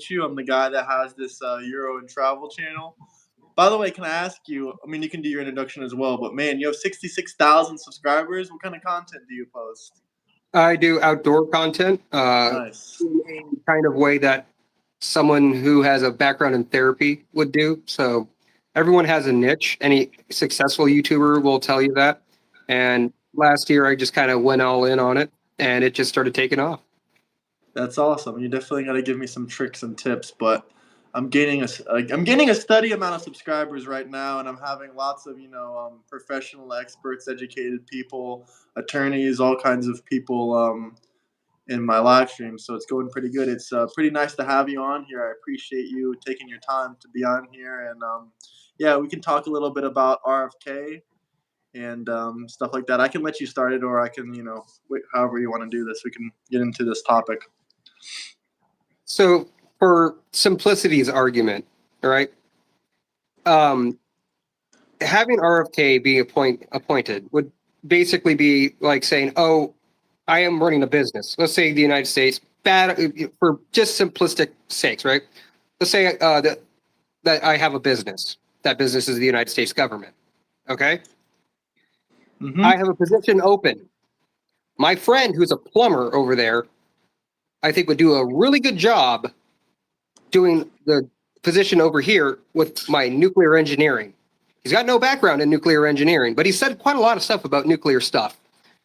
you. I'm the guy that has this Euro and travel channel. By the way, can I ask you? I mean, you can do your introduction as well, but man, you have 66,000 subscribers. What kind of content do you post? I do outdoor content Nice. in a kind of way that someone who has a background in therapy would do. So everyone has a niche. Any successful YouTuber will tell you that. And last year, I just kind of went all in on it, and it just started taking off. That's awesome. You definitely got to give me some tricks and tips, but I'm gaining a steady amount of subscribers right now, and I'm having lots of professional experts, educated people, attorneys, all kinds of people in my live stream. So it's going pretty good. It's pretty nice to have you on here. I appreciate you taking your time to be on here, and yeah, we can talk a little bit about RFK and stuff like that. I can let you start it, or I can wait, however you want to do this. We can get into this topic. So for simplicity's argument, all right, having RFK be appointed would basically be like saying, "Oh, I am running a business." Let's say the United States, for just simplistic sakes, right? Let's say that I have a business. That business is the United States government. Okay, I have a position open. My friend, who's a plumber over there, I think would do a really good job doing the position over here with my nuclear engineering. He's got no background in nuclear engineering, but he said quite a lot of stuff about nuclear stuff.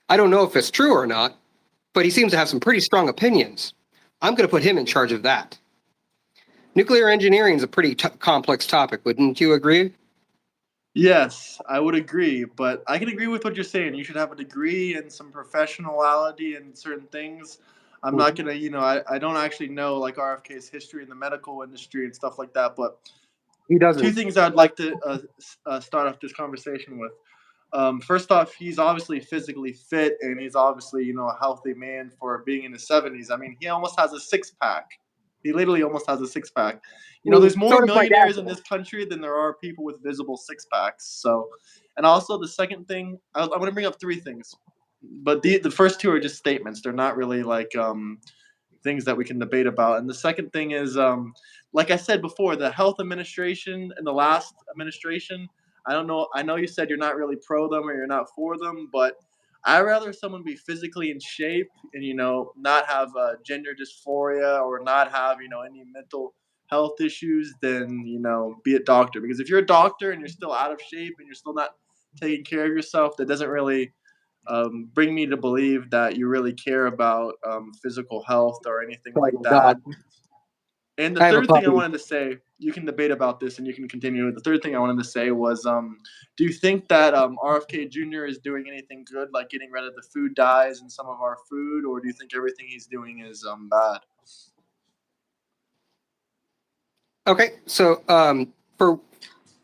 I don't know if it's true or not, but he seems to have some pretty strong opinions. I'm going to put him in charge of that. Nuclear engineering is a pretty complex topic, wouldn't you agree? Yes, I would agree, but I can agree with what you're saying. You should have a degree and some professionality in certain things. I'm not gonna, I don't actually know like RFK's history in the medical industry and stuff like that, but He doesn't. two things I'd like to start off this conversation with. First off, he's obviously physically fit, and he's obviously, a healthy man for being in his 70s. I mean, he almost has a six-pack. He literally almost has a six-pack. There's more millionaires in this country than there are people with visible six-packs. So, and also the second thing, I'm going to bring up three things, but the first two are just statements. They're not really like things that we can debate about. And the second thing is, like I said before, the health administration and the last administration, I don't know. I know you said you're not really pro them or you're not for them, but I'd rather someone be physically in shape and, not have gender dysphoria or not have, any mental health issues than, be a doctor. Because if you're a doctor and you're still out of shape and you're still not taking care of yourself, that doesn't really bring me to believe that you really care about physical health or anything like that. And the third thing I wanted to say, you can debate about this and you can continue. The third thing I wanted to say was, do you think that RFK Jr. is doing anything good, like getting rid of the food dyes in some of our food, or do you think everything he's doing is bad? Okay, so for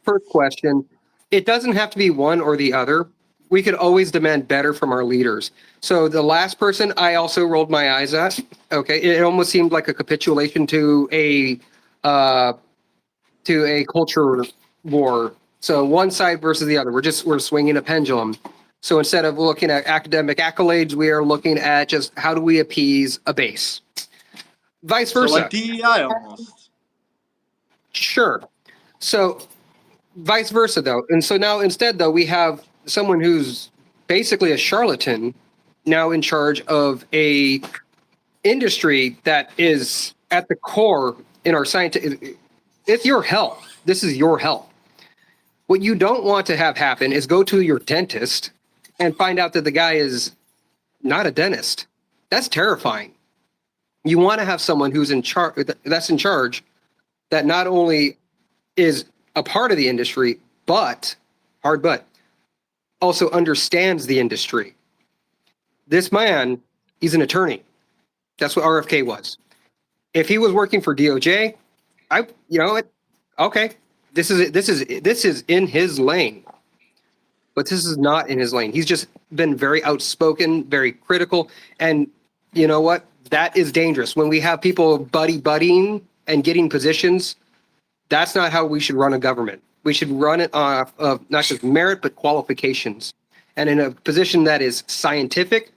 first question, it doesn't have to be one or the other. We could always demand better from our leaders. So the last person I also rolled my eyes at. Okay, it almost seemed like a capitulation to a culture war. So one side versus the other. We're swinging a pendulum. So instead of looking at academic accolades, we are looking at just how do we appease a base. Vice versa. So like DEI almost. Sure. So vice versa though. And so now instead though, we have someone who's basically a charlatan now in charge of a industry that is at the core in our scientific. It's your health. This is your health. What you don't want to have happen is go to your dentist and find out that the guy is not a dentist. That's terrifying. You want to have someone who's in charge, that's in charge, that not only is a part of the industry, but also understands the industry. This man, he's an attorney. That's what RFK was. If he was working for DOJ, okay, this is in his lane, but this is not in his lane. He's just been very outspoken, very critical, and you know what? That is dangerous. When we have people buddying and getting positions, that's not how we should run a government. We should run it off of not just merit, but qualifications. And in a position that is scientific,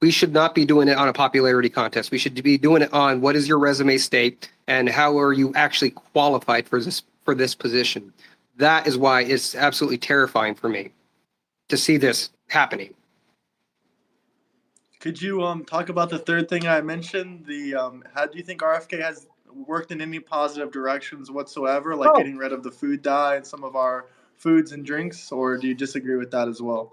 we should not be doing it on a popularity contest. We should be doing it on what is your resume state and how are you actually qualified for this position. That is why it's absolutely terrifying for me to see this happening. Could you talk about the third thing I mentioned? The how do you think RFK has worked in any positive directions whatsoever, like Oh, getting rid of the food dye and some of our foods and drinks, or do you disagree with that as well?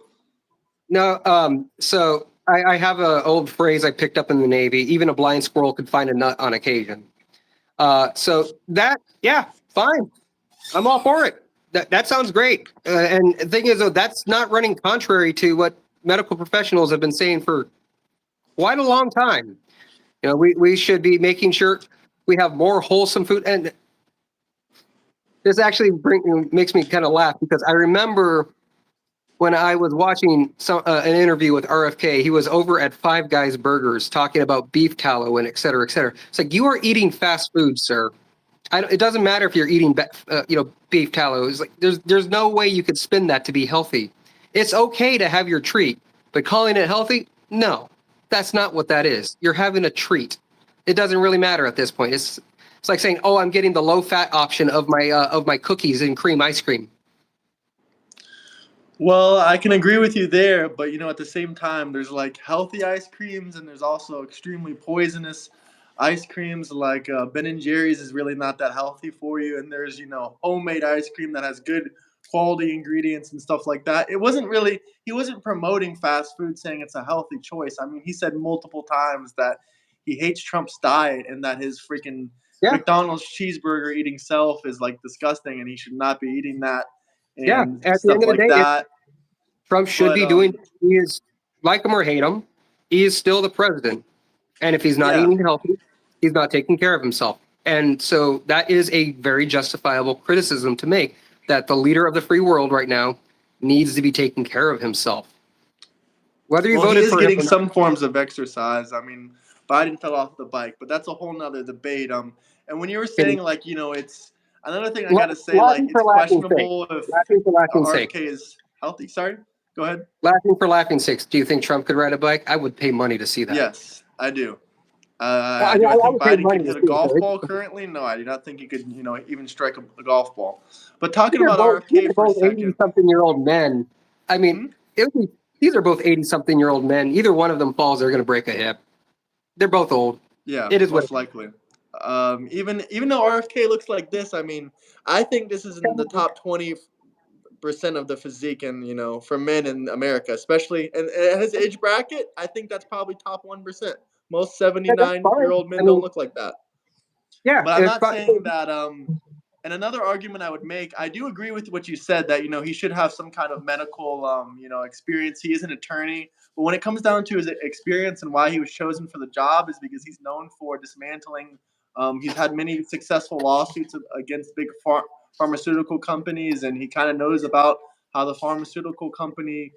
no. So I have an old phrase I picked up in the Navy: even a blind squirrel could find a nut on occasion. So that, yeah, fine. I'm all for it. That sounds great. And the thing is, though, that's not running contrary to what medical professionals have been saying for quite a long time. We should be making sure we have more wholesome food. And this actually makes me kind of laugh because I remember when I was watching an interview with RFK, he was over at Five Guys Burgers talking about beef tallow and et cetera, et cetera. It's like, you are eating fast food, sir. It doesn't matter if you're eating, beef tallow. It's like there's no way you could spin that to be healthy. It's okay to have your treat, but calling it healthy, no, that's not what that is. You're having a treat. It doesn't really matter at this point. It's like saying, oh, I'm getting the low fat option of my cookies and cream ice cream. Well, I can agree with you there, but at the same time, there's like healthy ice creams, and there's also extremely poisonous ice creams. Like Ben and Jerry's is really not that healthy for you, and there's homemade ice cream that has good quality ingredients and stuff like that. It wasn't really He wasn't promoting fast food, saying it's a healthy choice. I mean, he said multiple times that he hates Trump's diet and that his freaking Yeah, McDonald's cheeseburger eating self is like disgusting, and he should not be eating that yeah. and At the stuff end of the like day, that. Trump should But be doing. He is, like him or hate him, he is still the president. And if he's not yeah. eating healthy, he's not taking care of himself. And so that is a very justifiable criticism to make, that the leader of the free world right now needs to be taking care of himself. Whether you Well, he voted is for him getting or not. some forms of exercise. I mean, Biden fell off the bike, but that's a whole nother debate. And when you were saying And like, it's another thing I gotta say, like laughing it's for laughing's sake. questionable if Laughing for laughing's sake. RFK is healthy. Sorry, go ahead. Laughing for laughing's sake. Do you think Trump could ride a bike? I would pay money to see that. Yes, I do. I, I do. I I think would pay Biden money can to hit a see golf it. ball currently. No, I do not think he could, even strike a golf ball. But talking These are about both these RFK are for a both 80 second. something year old men. I mean, Hmm? these are both 80 something year old men. Either one of them falls, they're going to break a hip. They're both old. Yeah, It is what most likely. Even though RFK looks like this, I mean, I think this is in the it is. top 20% of the physique, and for men in America, especially, and at his age bracket, I think that's probably top 1%. Most Yeah, that's 79-year fine. old I men don't mean, look like that. yeah, But I'm it's not fine. saying that. And another argument I would make, I do agree with what you said that he should have some kind of medical experience. He is an attorney, but when it comes down to his experience and why he was chosen for the job is because he's known for dismantling. He's had many successful lawsuits against big pharmaceutical companies, and he kind of knows about how the pharmaceutical company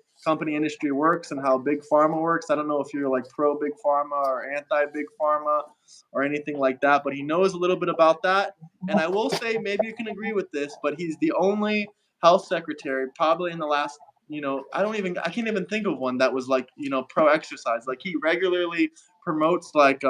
industry works and how big pharma works. I don't know if you're like pro big pharma or anti big pharma or anything like that, but he knows a little bit about that. And I will say, maybe you can agree with this, but he's the only health secretary probably in the last, I can't even think of one that was like, pro exercise. Like he regularly promotes like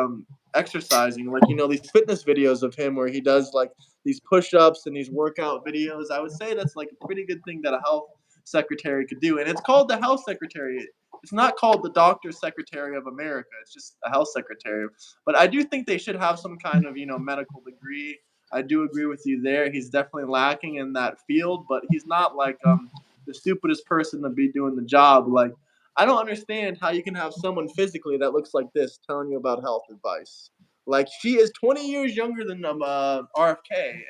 exercising, like these fitness videos of him where he does like these push-ups and these workout videos. I would say that's like a pretty good thing that a health secretary could do. And it's called the health secretary. It's not called the doctor's secretary of America. It's just a health secretary. But I do think they should have some kind of, medical degree. I do agree with you there. He's definitely lacking in that field, but he's not like the stupidest person to be doing the job. Like I don't understand how you can have someone physically that looks like this telling you about health advice. Like she is 20 years younger than RFK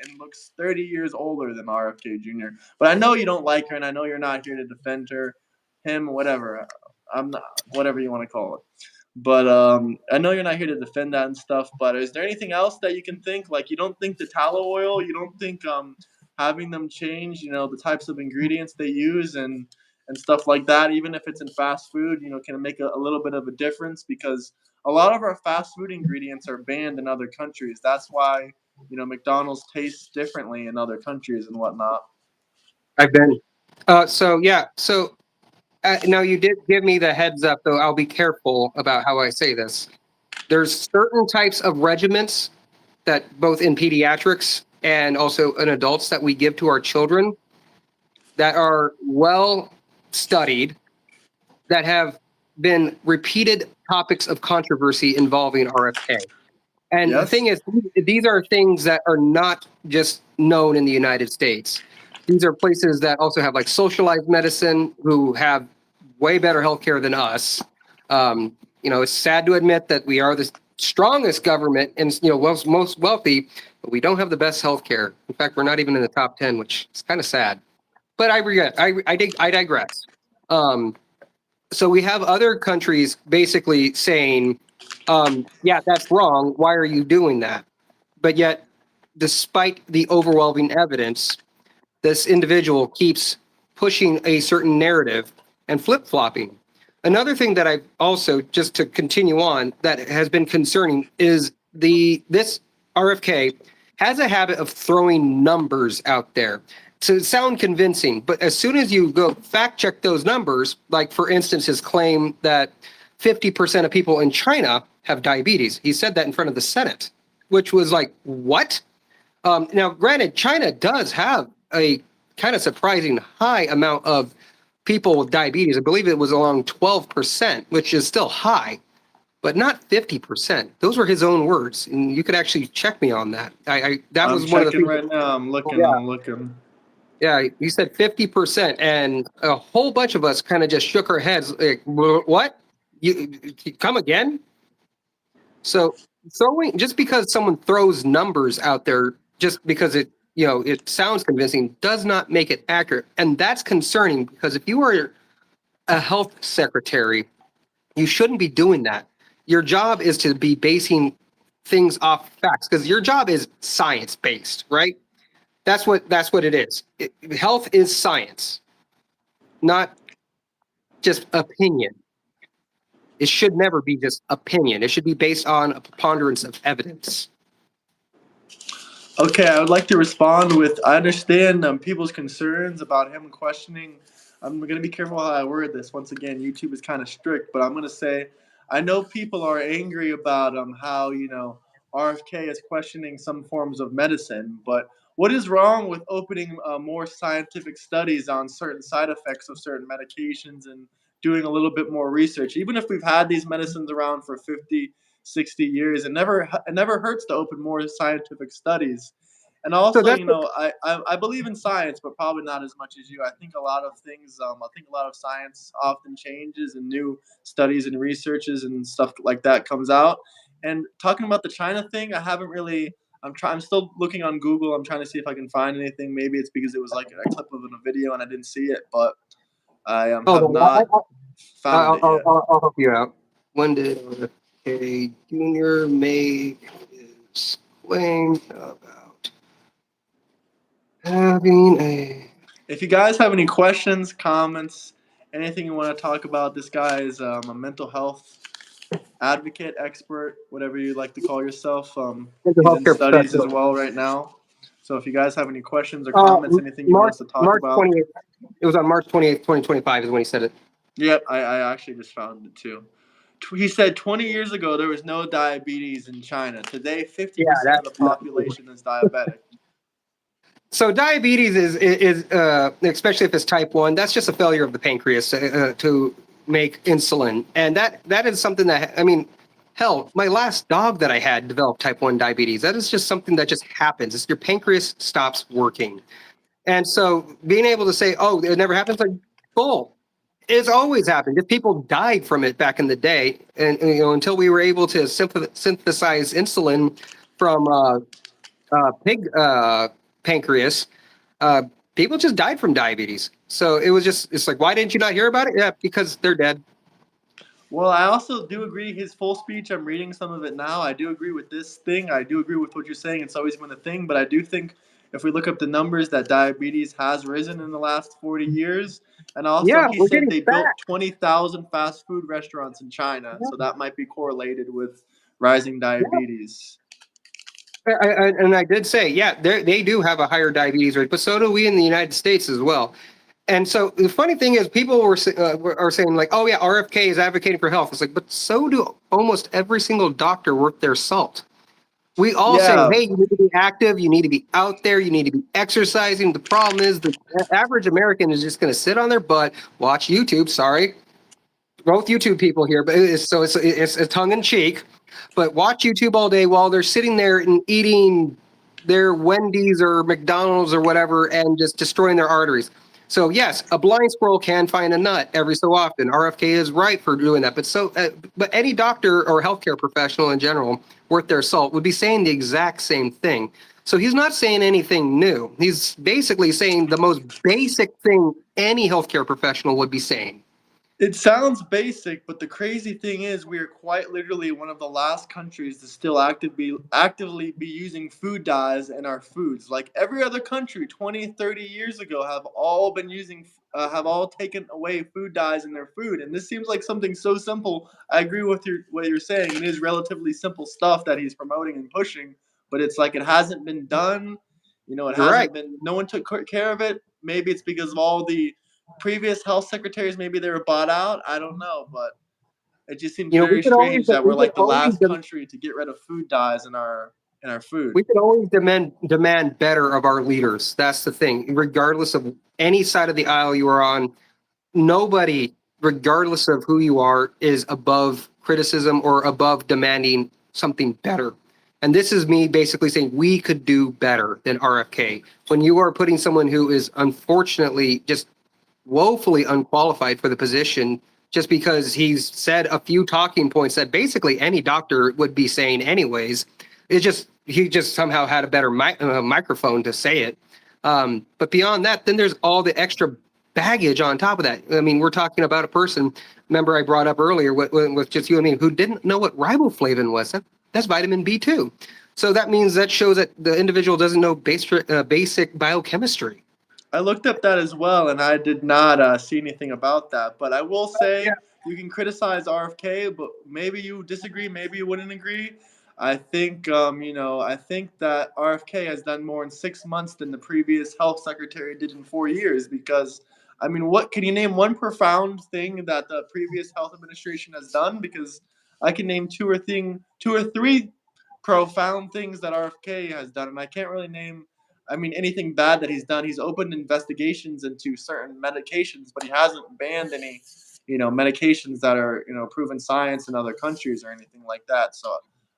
and looks 30 years older than RFK Jr. But I know you don't like her, and I know you're not here to defend her, him, whatever. I'm not, whatever you want to call it. But I know you're not here to defend that and stuff. But is there anything else that you can think? Like you don't think the tallow oil, you don't think having them change, the types of ingredients they use and stuff like that, even if it's in fast food, can make a little bit of a difference because a lot of our fast food ingredients are banned in other countries. That's why McDonald's tastes differently in other countries and whatnot. I've been. So yeah. So Now you did give me the heads up, though. I'll be careful about how I say this. There's certain types of regimens that both in pediatrics and also in adults that we give to our children that are well studied, that have been repeated topics of controversy involving RFK. And the Yes. thing is, these are things that are not just known in the United States. These are places that also have like socialized medicine, who have way better healthcare than us. It's sad to admit that we are the strongest government and most wealthy, but we don't have the best healthcare. In fact, we're not even in the top 10, which is kind of sad. But I digress. So we have other countries basically saying, yeah, that's wrong. Why are you doing that? But yet, despite the overwhelming evidence, this individual keeps pushing a certain narrative and flip-flopping. Another thing that I also, just to continue on, that has been concerning is this RFK has a habit of throwing numbers out there to sound convincing. But as soon as you go fact check those numbers, like for instance, his claim that 50% of people in China have diabetes, he said that in front of the Senate, which was like, what? Now, granted, China does have a kind of surprising high amount of people with diabetes. I believe it was along 12%, which is still high, but not 50%. Those were his own words, and you could actually check me on that. That I'm was one of the checking things. right now. I'm looking. Yeah, I'm looking. yeah. You said 50%, and a whole bunch of us kind of just shook our heads, like, "What? You come again?" So throwing, just because someone throws numbers out there, just because it sounds convincing, does not make it accurate, and that's concerning, because if you are a health secretary, you shouldn't be doing that. Your job is to be basing things off facts, because your job is science based, right? That's what it is. Health is science, not just opinion. It should never be just opinion. It should be based on a preponderance of evidence. Okay, I would like to respond with I understand people's concerns about him questioning. I'm going to be careful how I word this. Once again, YouTube is kind of strict, but I'm going to say I know people are angry about how, RFK is questioning some forms of medicine, but what is wrong with opening more scientific studies on certain side effects of certain medications and doing a little bit more research? Even if we've had these medicines around for 50, 60 years, it never hurts to open more scientific studies. And So also, that's I believe in science, but probably not as much as you. I think a lot of things, I think a lot of science often changes and new studies and researches and stuff like that comes out. And talking about the China thing, I haven't really. I'm still looking on Google. I'm trying to see if I can find anything. Maybe it's because it was like a clip of a video and I didn't see it, but I hold have on. not found I'll, it I'll, yet. I'll I'll help you out. When did a junior make his claim about having a? If you guys have any questions, comments, anything you want to talk about, this guy is a mental health advocate, expert, whatever you like to call yourself. Mental He's in healthcare studies as professional. well right now. So if you guys have any questions or comments, anything you want March us to talk March about, 28th. It was on March 28th, 2025 is when he said it. yep, I actually just found it too. He said 20 years ago there was no diabetes in China. Today, Yeah, 50% of the that. population is diabetic. So diabetes is especially if it's type 1, that's just a failure of the pancreas to make insulin. And that is something that, I mean, hell, my last dog that I had developed type 1 diabetes. That is just something that just happens. It's your pancreas stops working. And so being able to say, oh, it never happens, like, bull. It's always happened. If people died from it back in the day, and until we were able to synthesize insulin from pig pancreas, uh, people just died from diabetes. So it's like, why didn't you not hear about it? Yeah, because they're dead. Well, I also do agree. His full speech, I'm reading some of it now. I do agree with this thing. I do agree with what you're saying. It's always been a thing. But I do think if we look up the numbers, that diabetes has risen in the last 40 years. And also, Yeah, he we're said getting they fat. built 20,000 fast food restaurants in China. So that might be correlated with rising diabetes. And I did say, yeah, they do have a higher diabetes rate, but so do we in the United States as well. And so the funny thing is, people are saying like, "Oh yeah, RFK is advocating for health." It's like, but so do almost every single doctor worth their salt. We all say, Yeah, "Hey, you need to be active. You need to be out there. You need to be exercising." The problem is, the average American is just going to sit on their butt, watch YouTube. Sorry, both YouTube people here, but it's a tongue in cheek. But watch YouTube all day while they're sitting there and eating their Wendy's or McDonald's or whatever, and just destroying their arteries. So yes, a blind squirrel can find a nut every so often. RFK is right for doing that, but any doctor or healthcare professional in general worth their salt would be saying the exact same thing. So he's not saying anything new. He's basically saying the most basic thing any healthcare professional would be saying. it sounds basic, but the crazy thing is, we are quite literally one of the last countries to still actively be using food dyes in our foods. Like every other country 20, 30 years ago have all been using, have all taken away food dyes in their food. And this seems like something so simple. I agree with what you're saying. It is relatively simple stuff that he's promoting and pushing, but it's like it hasn't been done. You know, it You're right. hasn't been, no one took care of it. Maybe it's because of all the previous health secretaries, maybe they were bought out. I don't know, but it just seems You know, we very could always strange that we're we could like the always last country to get rid of food dyes in our food. we could always demand better of our leaders. That's the thing. Regardless of any side of the aisle you are on, nobody, regardless of who you are, is above criticism or above demanding something better. And this is me basically saying we could do better than RFK. When you are putting someone who is unfortunately just woefully unqualified for the position just because he's said a few talking points that basically any doctor would be saying anyways. It's just he just somehow had a better microphone to say it. But beyond that, then there's all the extra baggage on top of that. I mean, we're talking about a person, remember I brought up earlier with just you and me, who didn't know what riboflavin was. That's vitamin B2. So that means that shows that the individual doesn't know basic biochemistry. I looked up that as well, and I did not see anything about that. But I will say you can criticize RFK, but maybe you disagree, maybe you wouldn't agree. I think I think that RFK has done more in 6 months than the previous health secretary did in 4 years. Because I mean, what can you name one profound thing that the previous health administration has done? Because I can name two or three profound things that RFK has done, and I can't really name, I mean, anything bad that he's done. He's opened investigations into certain medications, but he hasn't banned any, medications that are, proven science in other countries or anything like that. So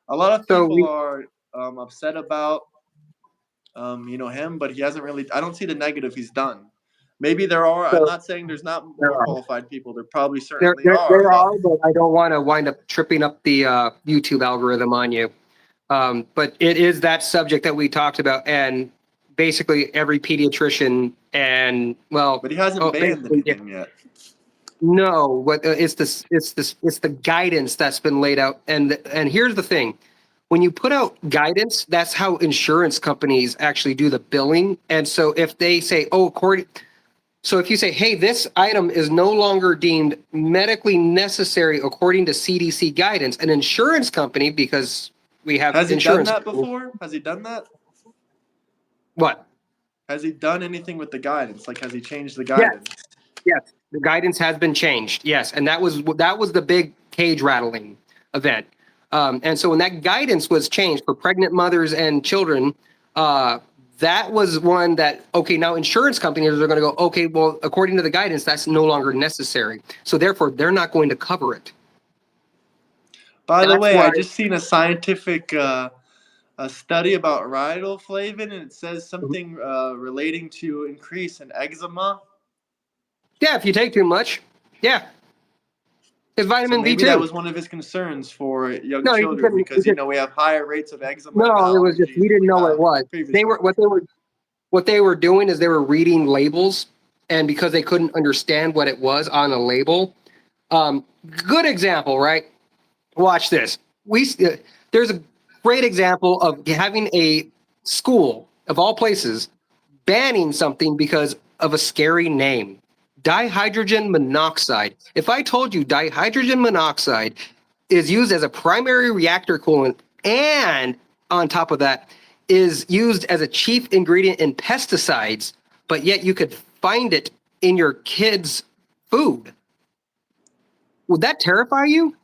a lot of So people we are upset about, him, but he hasn't really. I don't see the negative he's done. Maybe there are. I'm so not saying there's not there more are. qualified people. There probably There, certainly there, are, there but are, but I don't want to wind up tripping up the YouTube algorithm on you. But it is that subject that we talked about, and basically every pediatrician and but he hasn't banned basically, anything yet. no. What it's the guidance that's been laid out, and here's the thing: when you put out guidance, that's how insurance companies actually do the billing. And so if they say, oh, according So if you say, hey, this item is no longer deemed medically necessary according to CDC guidance, an insurance company, because we have Has he done insurance that companies, before? Has he done that? what? Has he done anything with the guidance? Like, has he changed the Yes, guidance? yes. The guidance has been changed. Yes. And that was the big cage rattling event. And so when that guidance was changed for pregnant mothers and children, that was one that, okay, now insurance companies are going to go, okay, well, according to the guidance, that's no longer necessary. So therefore, they're not going to cover it. By the That's way, why. I just seen a scientific a study about riboflavin, and it says something relating to increase in eczema. Yeah, if you take too much, yeah, it's So vitamin maybe that B2. was one of his concerns for young No, children, because we have higher rates of eczema and no, it was just allergies we than didn't we know what it have was. They previously. were what they were doing is they were reading labels, and because they couldn't understand what it was on a label. Good example, right? Watch this. There's a great example of having a school of all places banning something because of a scary name. Dihydrogen monoxide. If I told you dihydrogen monoxide is used as a primary reactor coolant, and on top of that is used as a chief ingredient in pesticides, but yet you could find it in your kid's food. Would that terrify you?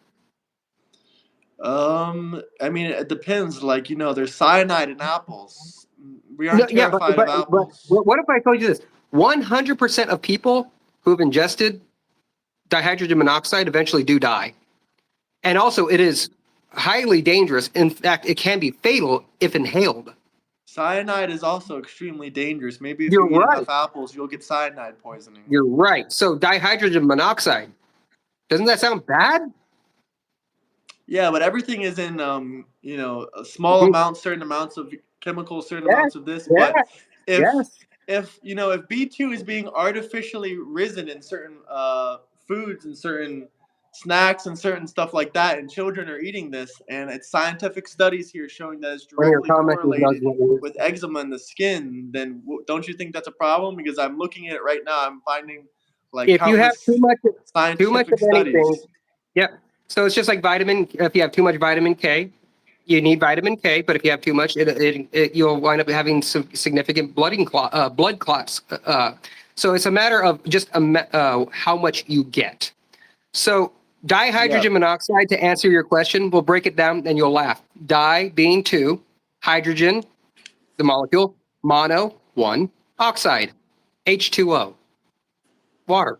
I mean, it depends. Like, there's cyanide in apples. We No, aren't yeah, but, terrified of apples. what if I told you this? 100% of people who've ingested dihydrogen monoxide eventually do die. And also, it is highly dangerous. In fact, it can be fatal if inhaled. Cyanide is also extremely dangerous. Maybe if You're you eat right. enough apples, you'll get cyanide poisoning. You're right. So dihydrogen monoxide, doesn't that sound bad? Yeah, but everything is in a small amount, certain amounts of chemicals, certain Yes, amounts of this. yes, But if yes. if B2 is being artificially risen in certain foods and certain snacks and certain stuff like that, and children are eating this, and it's scientific studies here showing that it's One of your directly comments is correlated with eczema in the skin, then don't you think that's a problem? Because I'm looking at it right now, I'm finding like if you have countless too much scientific of anything, studies. yeah. So it's just like vitamin. If you have too much vitamin K, you need vitamin K. But if you have too much, you'll wind up having some significant blood clots. So it's a matter of just how much you get. So Yeah. dihydrogen monoxide, to answer your question, we'll break it down and you'll laugh. Di being 2, hydrogen, the molecule, mono, 1, oxide, H2O, water.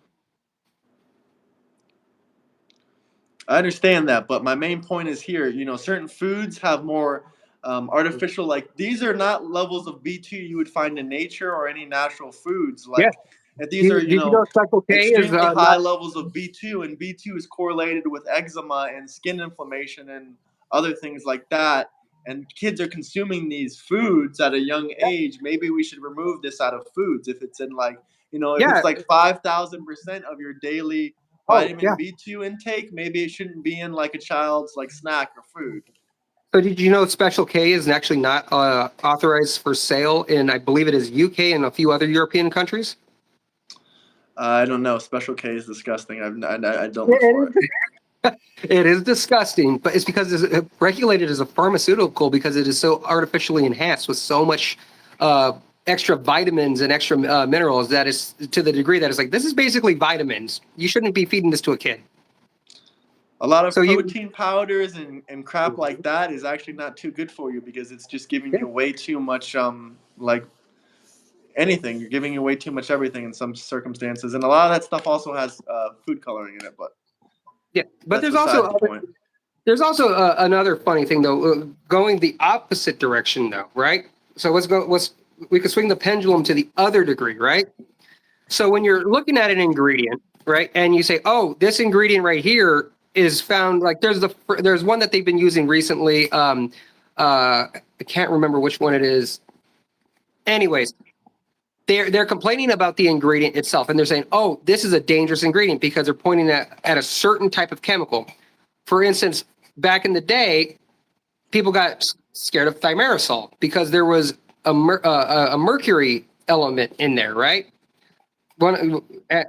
I understand that, but my main point is here. Certain foods have more artificial. Like these are not levels of B2 you would find in nature or any natural foods. Yeah. Like, if these are Did you know Special K is extremely high not? levels of B2, and B2 is correlated with eczema and skin inflammation and other things like that. And kids are consuming these foods at a young age. Maybe we should remove this out of foods if it's in if Yeah. it's like 5,000% of your daily Oh, vitamin yeah. B2 intake, maybe it shouldn't be in like a child's like snack or food. So did you know Special K is actually not authorized for sale in, I believe it is UK and a few other European countries? I don't know. Special K is disgusting. I don't look for it. It is disgusting, but it's because it's regulated as a pharmaceutical because it is so artificially enhanced with so much extra vitamins and extra minerals that is to the degree that it's like, this is basically vitamins. You shouldn't be feeding this to a kid. A lot of So protein powders and crap like that is actually not too good for you because it's just giving you way too much like anything. You're giving you way too much everything in some circumstances, and a lot of that stuff also has food coloring in it. But yeah, but that's besides the point. There's also another funny thing though, going the opposite direction though, right? So we could swing the pendulum to the other degree, right? So when you're looking at an ingredient, right, and you say, oh, this ingredient right here is found, like there's one that they've been using recently. I can't remember which one it is. Anyways, they're complaining about the ingredient itself, and they're saying, oh, this is a dangerous ingredient because they're pointing at a certain type of chemical. For instance, back in the day, people got scared of thimerosal because there was a mercury element in there, right?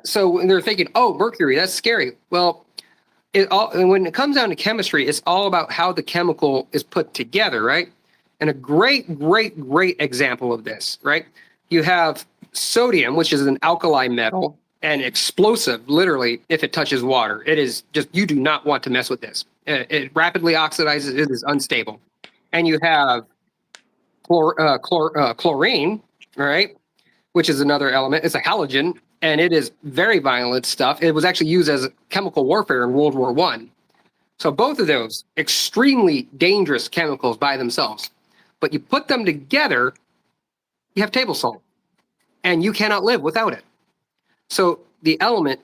So they're thinking, oh, mercury, that's scary. Well, when it comes down to chemistry, it's all about how the chemical is put together, right? And a great example of this, right? You have sodium, which is an alkali metal and explosive, literally, if it touches water. It is just, you do not want to mess with this. It rapidly oxidizes, it is unstable. And you have chlorine, right? Which is another element. It's a halogen, and it is very violent stuff. It was actually used as chemical warfare in World War I. So both of those, extremely dangerous chemicals by themselves. But you put them together, you have table salt, and you cannot live without it. So the element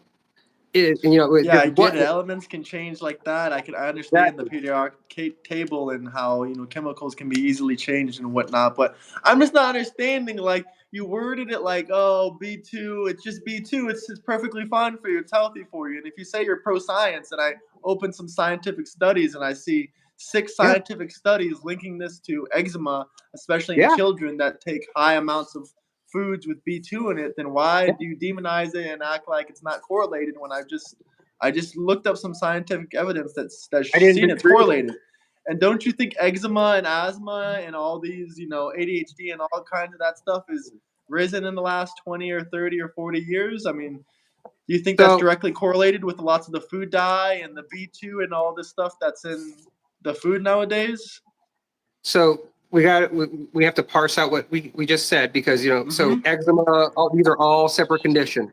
is, yeah, I get it. Elements can change like that. I understand the periodic table and how chemicals can be easily changed and whatnot. But I'm just not understanding. Like you worded it like, oh, B2, it's just B2. It's perfectly fine for you. It's healthy for you. And if you say you're pro science, and I open some scientific studies and I see 6 scientific studies linking this to eczema, especially in children that take high amounts of foods with B2 in it, then why do you demonize it and act like it's not correlated when I just looked up some scientific evidence that's seen it's correlated. And don't you think eczema and asthma and all these, ADHD and all kinds of that stuff is risen in the last 20 or 30 or 40 years? I mean, do you think that's So directly correlated with lots of the food dye and the B2 and all this stuff that's in the food nowadays? So we have to parse out what we just said, because so Mm-hmm. eczema, these are all separate conditions.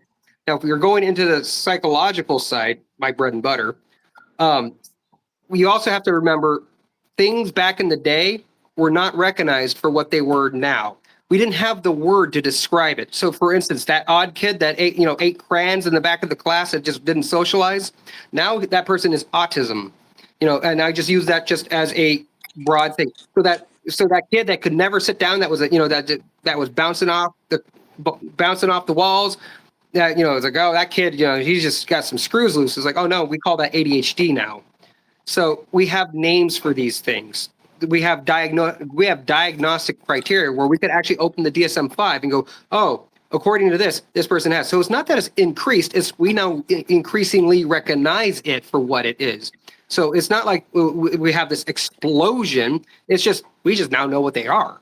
Now, if you're going into the psychological side, my bread and butter, um, we also have to remember things back in the day were not recognized for what they were now. We didn't have the word to describe it. So, for instance, that odd kid that ate crayons in the back of the class and just didn't socialize, now that person is autism. And I just use that just as a broad thing. So that kid that could never sit down, that was that was bouncing off the walls. That it's like, oh, that kid, he's just got some screws loose. It's like, oh no, we call that ADHD now. So we have names for these things. We have diagnostic criteria where we could actually open the DSM-5 and go, oh, according to this person has. So it's not that it's increased; it's we now increasingly recognize it for what it is. So it's not like we have this explosion. It's just we just now know what they are.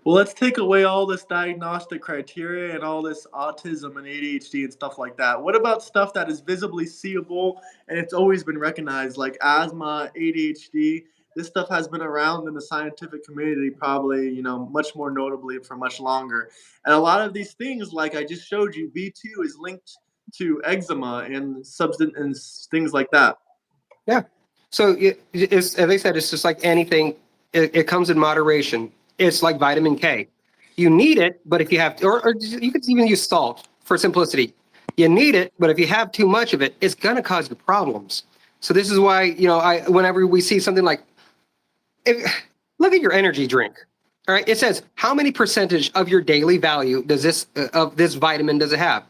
Well, let's take away all this diagnostic criteria and all this autism and ADHD and stuff like that. What about stuff that is visibly seeable and it's always been recognized, like asthma, ADHD? This stuff has been around in the scientific community, probably, much more notably for much longer. And a lot of these things, like I just showed you, B2 is linked to eczema and substance and things like that. Yeah. So it's, as I said, it's just like anything. It comes in moderation. It's like vitamin K. You need it, but if you have, or you could even use salt for simplicity. You need it, but if you have too much of it, it's going to cause you problems. So this is why, whenever we see something like, look at your energy drink. All right. It says how many percentage of your daily value does this vitamin does it have?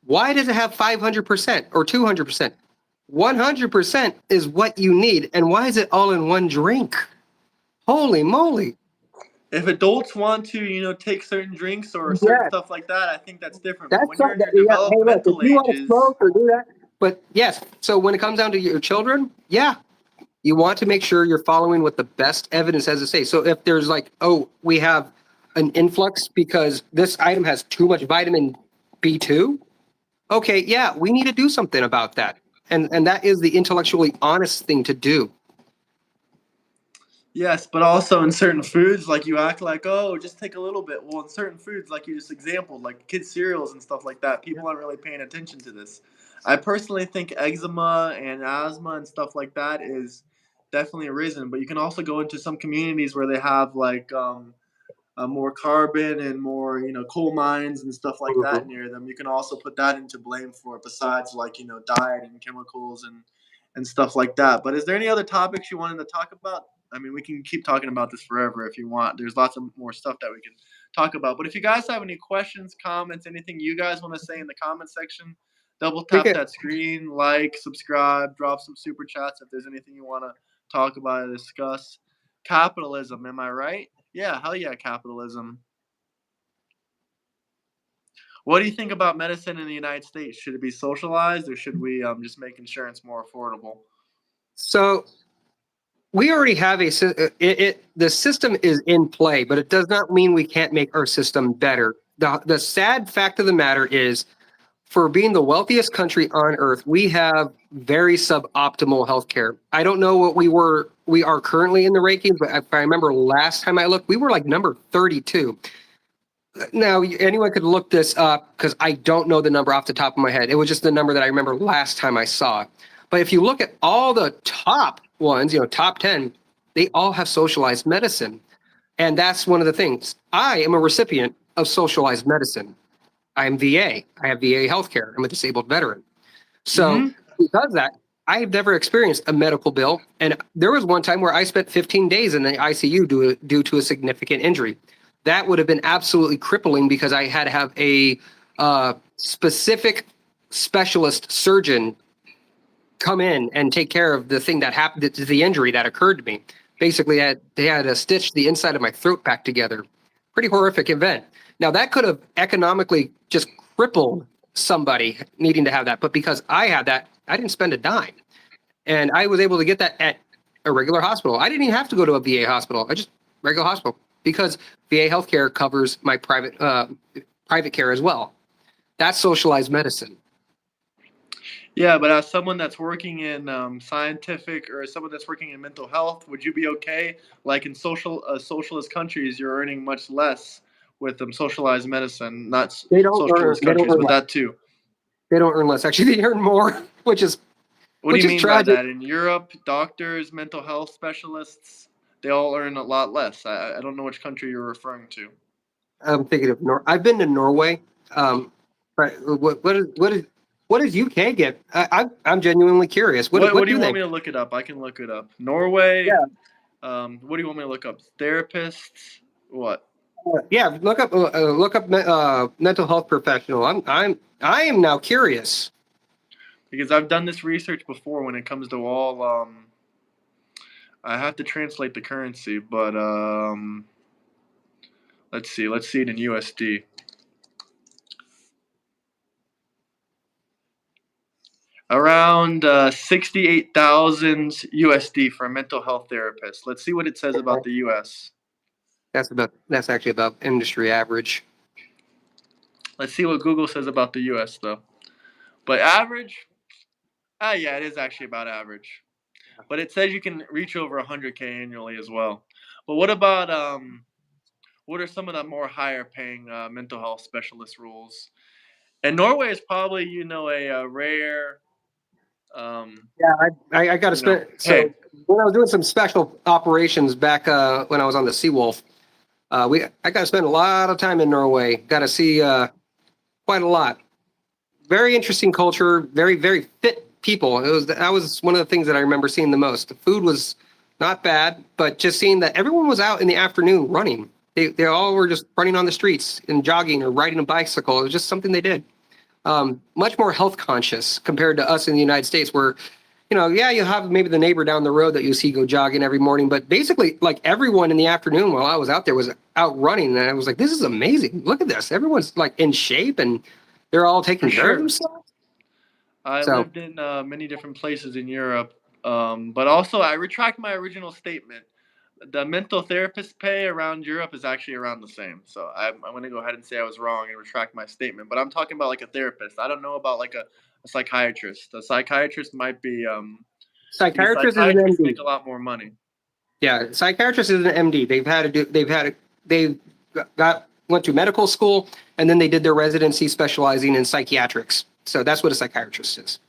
Why does it have 500% or 200%? 100% is what you need. And why is it all in one drink? Holy moly. If adults want to, take certain drinks or certain Yes. stuff like that, I think that's different. But That's when you're in something. your Yeah. Hey, look, if developmental you want to ages, smoke or do that, but yes. So when it comes down to your children, yeah, you want to make sure you're following what the best evidence has to say. So if there's like, oh, we have an influx because this item has too much vitamin B2, okay, yeah, we need to do something about that. And that is the intellectually honest thing to do. yes, but also in certain foods, like you act like, oh, just take a little bit. Well, in certain foods, like you just exampled, like kids' cereals and stuff like that, people aren't really paying attention to this. I personally think eczema and asthma and stuff like that is definitely risen, but you can also go into some communities where they have like more carbon and more coal mines and stuff like that Mhm. near them. You can also put that into blame for it, besides like diet and chemicals and stuff like that. But is there any other topics you wanted to talk about? I mean, we can keep talking about this forever if you want. There's lots of more stuff that we can talk about. But if you guys have any questions, comments, anything you guys want to say in the comment section, double We tap get that screen, like, subscribe, drop some super chats if there's anything you want to talk about or discuss. Capitalism, am I right? Yeah, hell yeah, capitalism. What do you think about medicine in the United States? Should it be socialized or should we just make insurance more affordable? so we already have the system is in play, but it does not mean we can't make our system better. The sad fact of the matter is, for being the wealthiest country on earth, we have very suboptimal healthcare. I don't know what we are currently in the rankings, but if I remember last time I looked, we were like number 32. Now, anyone could look this up because I don't know the number off the top of my head. It was just the number that I remember last time I saw it. But if you look at all the top ones, top 10, they all have socialized medicine. And that's one of the things. I am a recipient of socialized medicine. I'm VA. I have VA healthcare. I'm a disabled veteran. So Mm-hmm. because of that, I have never experienced a medical bill. And there was one time where I spent 15 days in the ICU due to a significant injury. That would have been absolutely crippling because I had to have a specific specialist surgeon come in and take care of the thing that happened, the injury that occurred to me. Basically, they had to stitch the inside of my throat back together. Pretty horrific event. Now, that could have economically just crippled somebody needing to have that. But because I had that, I didn't spend a dime. And I was able to get that at a regular hospital. I didn't even have to go to a VA hospital. I just regular hospital. because VA healthcare covers my private care as well. That's socialized medicine. Yeah, but as someone that's working in scientific or someone that's working in mental health, would you be okay? Like in socialist countries, you're earning much less with socialized medicine, not They don't earn. socialist They don't countries, earn but less. that too. They don't earn less. Actually, they earn more, What do which you is mean by tragic. that? In Europe, doctors, mental health specialists, they all earn a lot less. I don't know which country you're referring to. I'm thinking of I've been to Norway. But what does UK get? I'm genuinely curious. What What do you do want they? me to look it up? I can look it up. Norway. Yeah, What do you want me to look up? Therapists. What? yeah. Look up mental health professional. I am now curious. Because I've done this research before when it comes to all. I have to translate the currency, but let's see. Let's see it in USD. Around 68,000 USD for a mental health therapist. Let's see what it says about the US. That's actually about industry average. Let's see what Google says about the US though. But average, yeah, it is actually about average. But it says you can reach over 100K annually as well. But what about what are some of the more higher paying mental health specialist roles? And Norway is probably a rare Yeah, I got to spend. hey, So when I was doing some special operations back when I was on the Seawolf, I got to spend a lot of time in Norway. Got to see quite a lot. Very interesting culture. Very fit people. That was one of the things that I remember seeing the most. The food was not bad, but just seeing that everyone was out in the afternoon running. They all were just running on the streets and jogging or riding a bicycle. It was just something they did. Much more health conscious compared to us in the United States, where yeah, you have maybe the neighbor down the road that you see go jogging every morning, but basically, like everyone in the afternoon while I was out there was out running, and I was like, this is amazing. Look at this. Everyone's like in shape, and they're all for taking care of sure. themselves. I So lived in many different places in Europe, but also I retract my original statement. The mental therapist pay around Europe is actually around the same. So I'm going to go ahead and say I was wrong and retract my statement. But I'm talking about like a therapist. I don't know about like a psychiatrist. A psychiatrist might be because psychiatrist is an psychiatrists MD. make a lot more money. Yeah, psychiatrist is an MD. They've got went to medical school, and then they did their residency specializing in psychiatrics. So that's what a psychiatrist is.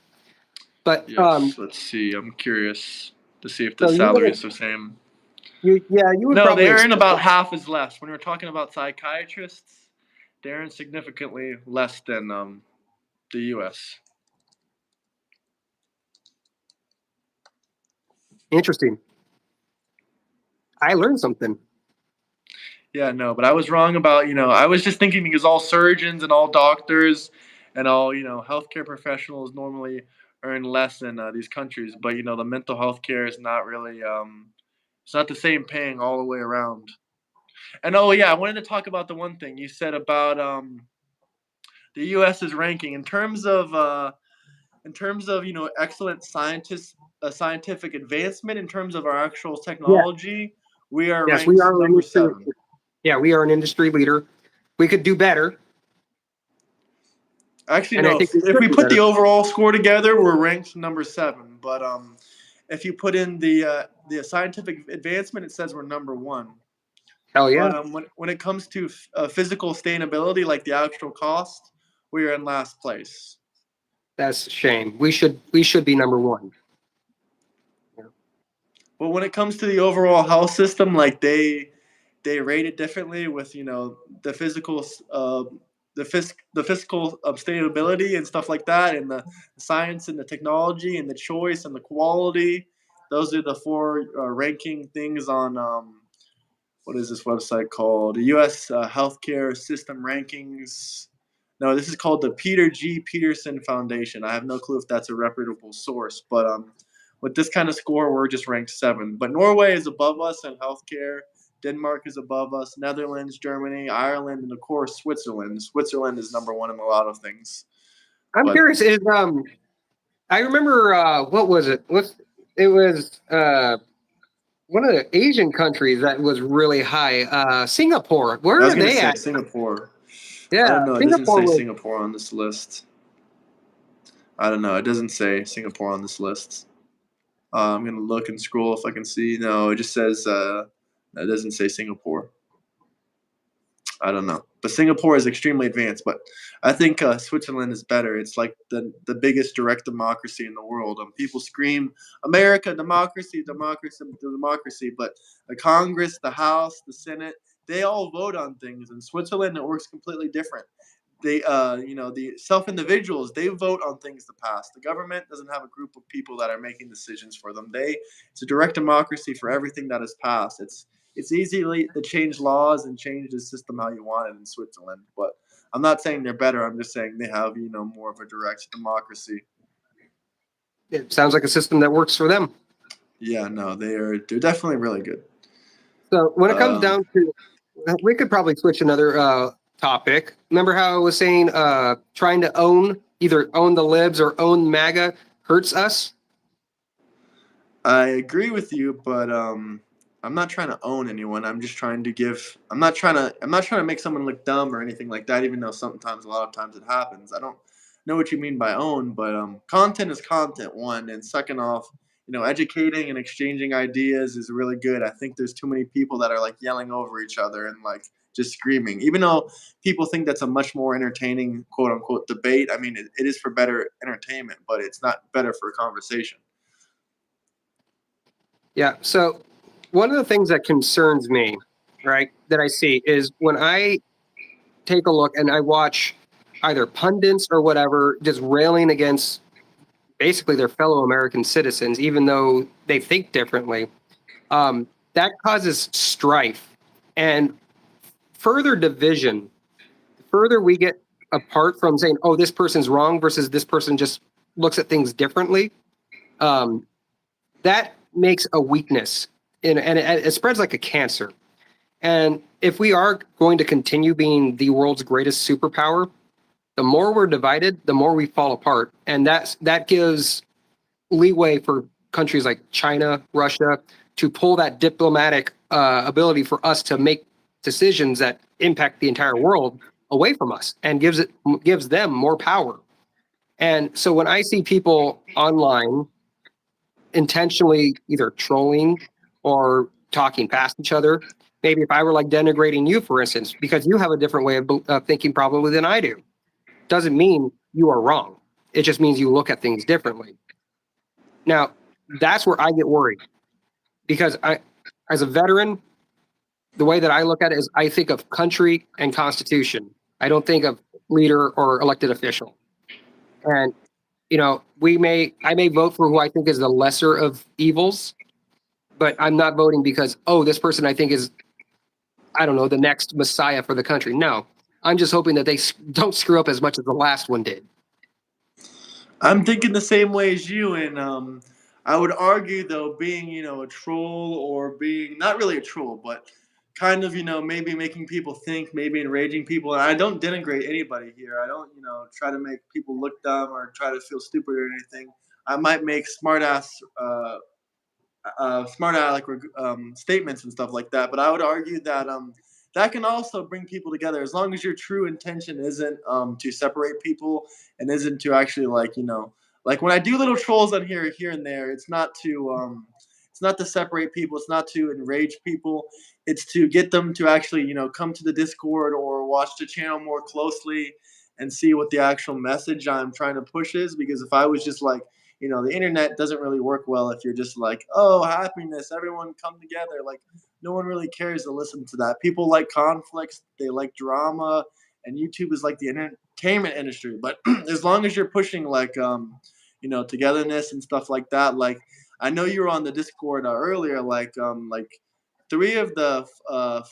But Yes, let's see. I'm curious to see if the so salary is the same. you would No, they probably earn expect about half as less. When we're talking about psychiatrists, they earn significantly less than the U.S. interesting. I learned something. Yeah, no, but I was wrong about I was just thinking because all surgeons and all doctors and all healthcare professionals normally earn less in these countries, but the mental health care is not really it's not the same paying all the way around. And oh yeah, I wanted to talk about the one thing you said about the U.S.'s ranking in terms of excellent scientists scientific advancement in terms of our actual Yeah. technology. We are Yes, we ranked are an number industry. 7. Yeah, we are an industry leader. We could do better, Actually, and I no. think we If could we do put the better. overall score together, we're ranked number 7. But if you put in the scientific advancement, it says we're number 1. Hell yeah, But when it comes to physical sustainability, like the actual cost, we are in last place. that's a shame. We should be number one. Yeah. But when it comes to the overall health system, like they rate it differently with the physical the physical sustainability and stuff like that, and the science and the technology and the choice and the quality. Those are the 4 ranking things on what is this website called? The U.S. Healthcare System Rankings. No, this is called the Peter G. Peterson Foundation. I have no clue if that's a reputable source, but with this kind of score, we're just ranked 7. But Norway is above us in healthcare. Denmark is above us. Netherlands, Germany, Ireland, and of course Switzerland. Switzerland is number 1 in a lot of things. I'm But curious. I remember what was it? It was one of the Asian countries that was really high, Singapore. Where I was are gonna they say at? Singapore. I Yeah, don't know. It doesn't Singapore say was. Singapore on this list. I don't know. It doesn't say Singapore on this list. I'm gonna look and scroll if I can see. No, it just says. It doesn't say Singapore. I don't know, but Singapore is extremely advanced. But I think Switzerland is better. It's like the biggest direct democracy in the world. People scream America, democracy, democracy, democracy, but the Congress, the House, the Senate, they all vote on things. In Switzerland, it works completely different. They the self individuals, they vote on things to pass. The government doesn't have a group of people that are making decisions for them. It's a direct democracy for everything that is passed. It's easy to change laws and change the system how you want it in Switzerland, but I'm not saying they're better. I'm just saying they have more of a direct democracy. It sounds like a system that works for them. Yeah, no, they're definitely really good. So when it comes um down to, we could probably switch another topic. Remember how I was saying trying to either own the libs or own MAGA hurts us? I agree with you, but I'm not trying to own anyone. I'm just trying to give. I'm not trying to make someone look dumb or anything like that. Even though sometimes, a lot of times, it happens. I don't know what you mean by own, but content is content. One, and second off, educating and exchanging ideas is really good. I think there's too many people that are like yelling over each other and like just screaming. Even though people think that's a much more entertaining quote unquote debate. I mean, it is for better entertainment, but it's not better for a conversation. Yeah. So one of the things that concerns me, right, that I see is when I take a look and I watch either pundits or whatever just railing against basically their fellow American citizens, even though they think differently, that causes strife and further division. The further we get apart from saying, "Oh, this person's wrong," versus this person just looks at things differently, um, that makes a weakness, and it spreads like a cancer. And if we are going to continue being the world's greatest superpower, the more we're divided, the more we fall apart, and that gives leeway for countries like China, Russia to pull that diplomatic ability for us to make decisions that impact the entire world away from us, and gives them more power. And so when I see people online intentionally either trolling or talking past each other, maybe if I were like denigrating you, for instance, because you have a different way of thinking probably than I do, doesn't mean you are wrong. It just means you look at things differently. Now, that's where I get worried because as a veteran, the way that I look at it is I think of country and constitution. I don't think of leader or elected official. And I may vote for who I think is the lesser of evils, but I'm not voting because, oh, this person I think is, I don't know, the next messiah for the country. No, I'm just hoping that they don't screw up as much as the last one did. I'm thinking the same way as you, and I would argue though, being a troll or being not really a troll, but kind of maybe making people think, maybe enraging people. And I don't denigrate anybody here. I don't try to make people look dumb or try to feel stupid or anything. I might make smart aleck statements and stuff like that. But I would argue that that can also bring people together as long as your true intention isn't to separate people and isn't to actually like when I do little trolls on here and there. It's not to separate people. It's not to enrage people. It's to get them to actually come to the Discord or watch the channel more closely and see what the actual message I'm trying to push is. Because if I was just like the internet doesn't really work well if you're just like, oh, happiness, everyone come together. Like, no one really cares to listen to that. People like conflicts, they like drama, and YouTube is like the entertainment industry. But as long as you're pushing like, togetherness and stuff like that, like I know you were on the Discord earlier, like three of the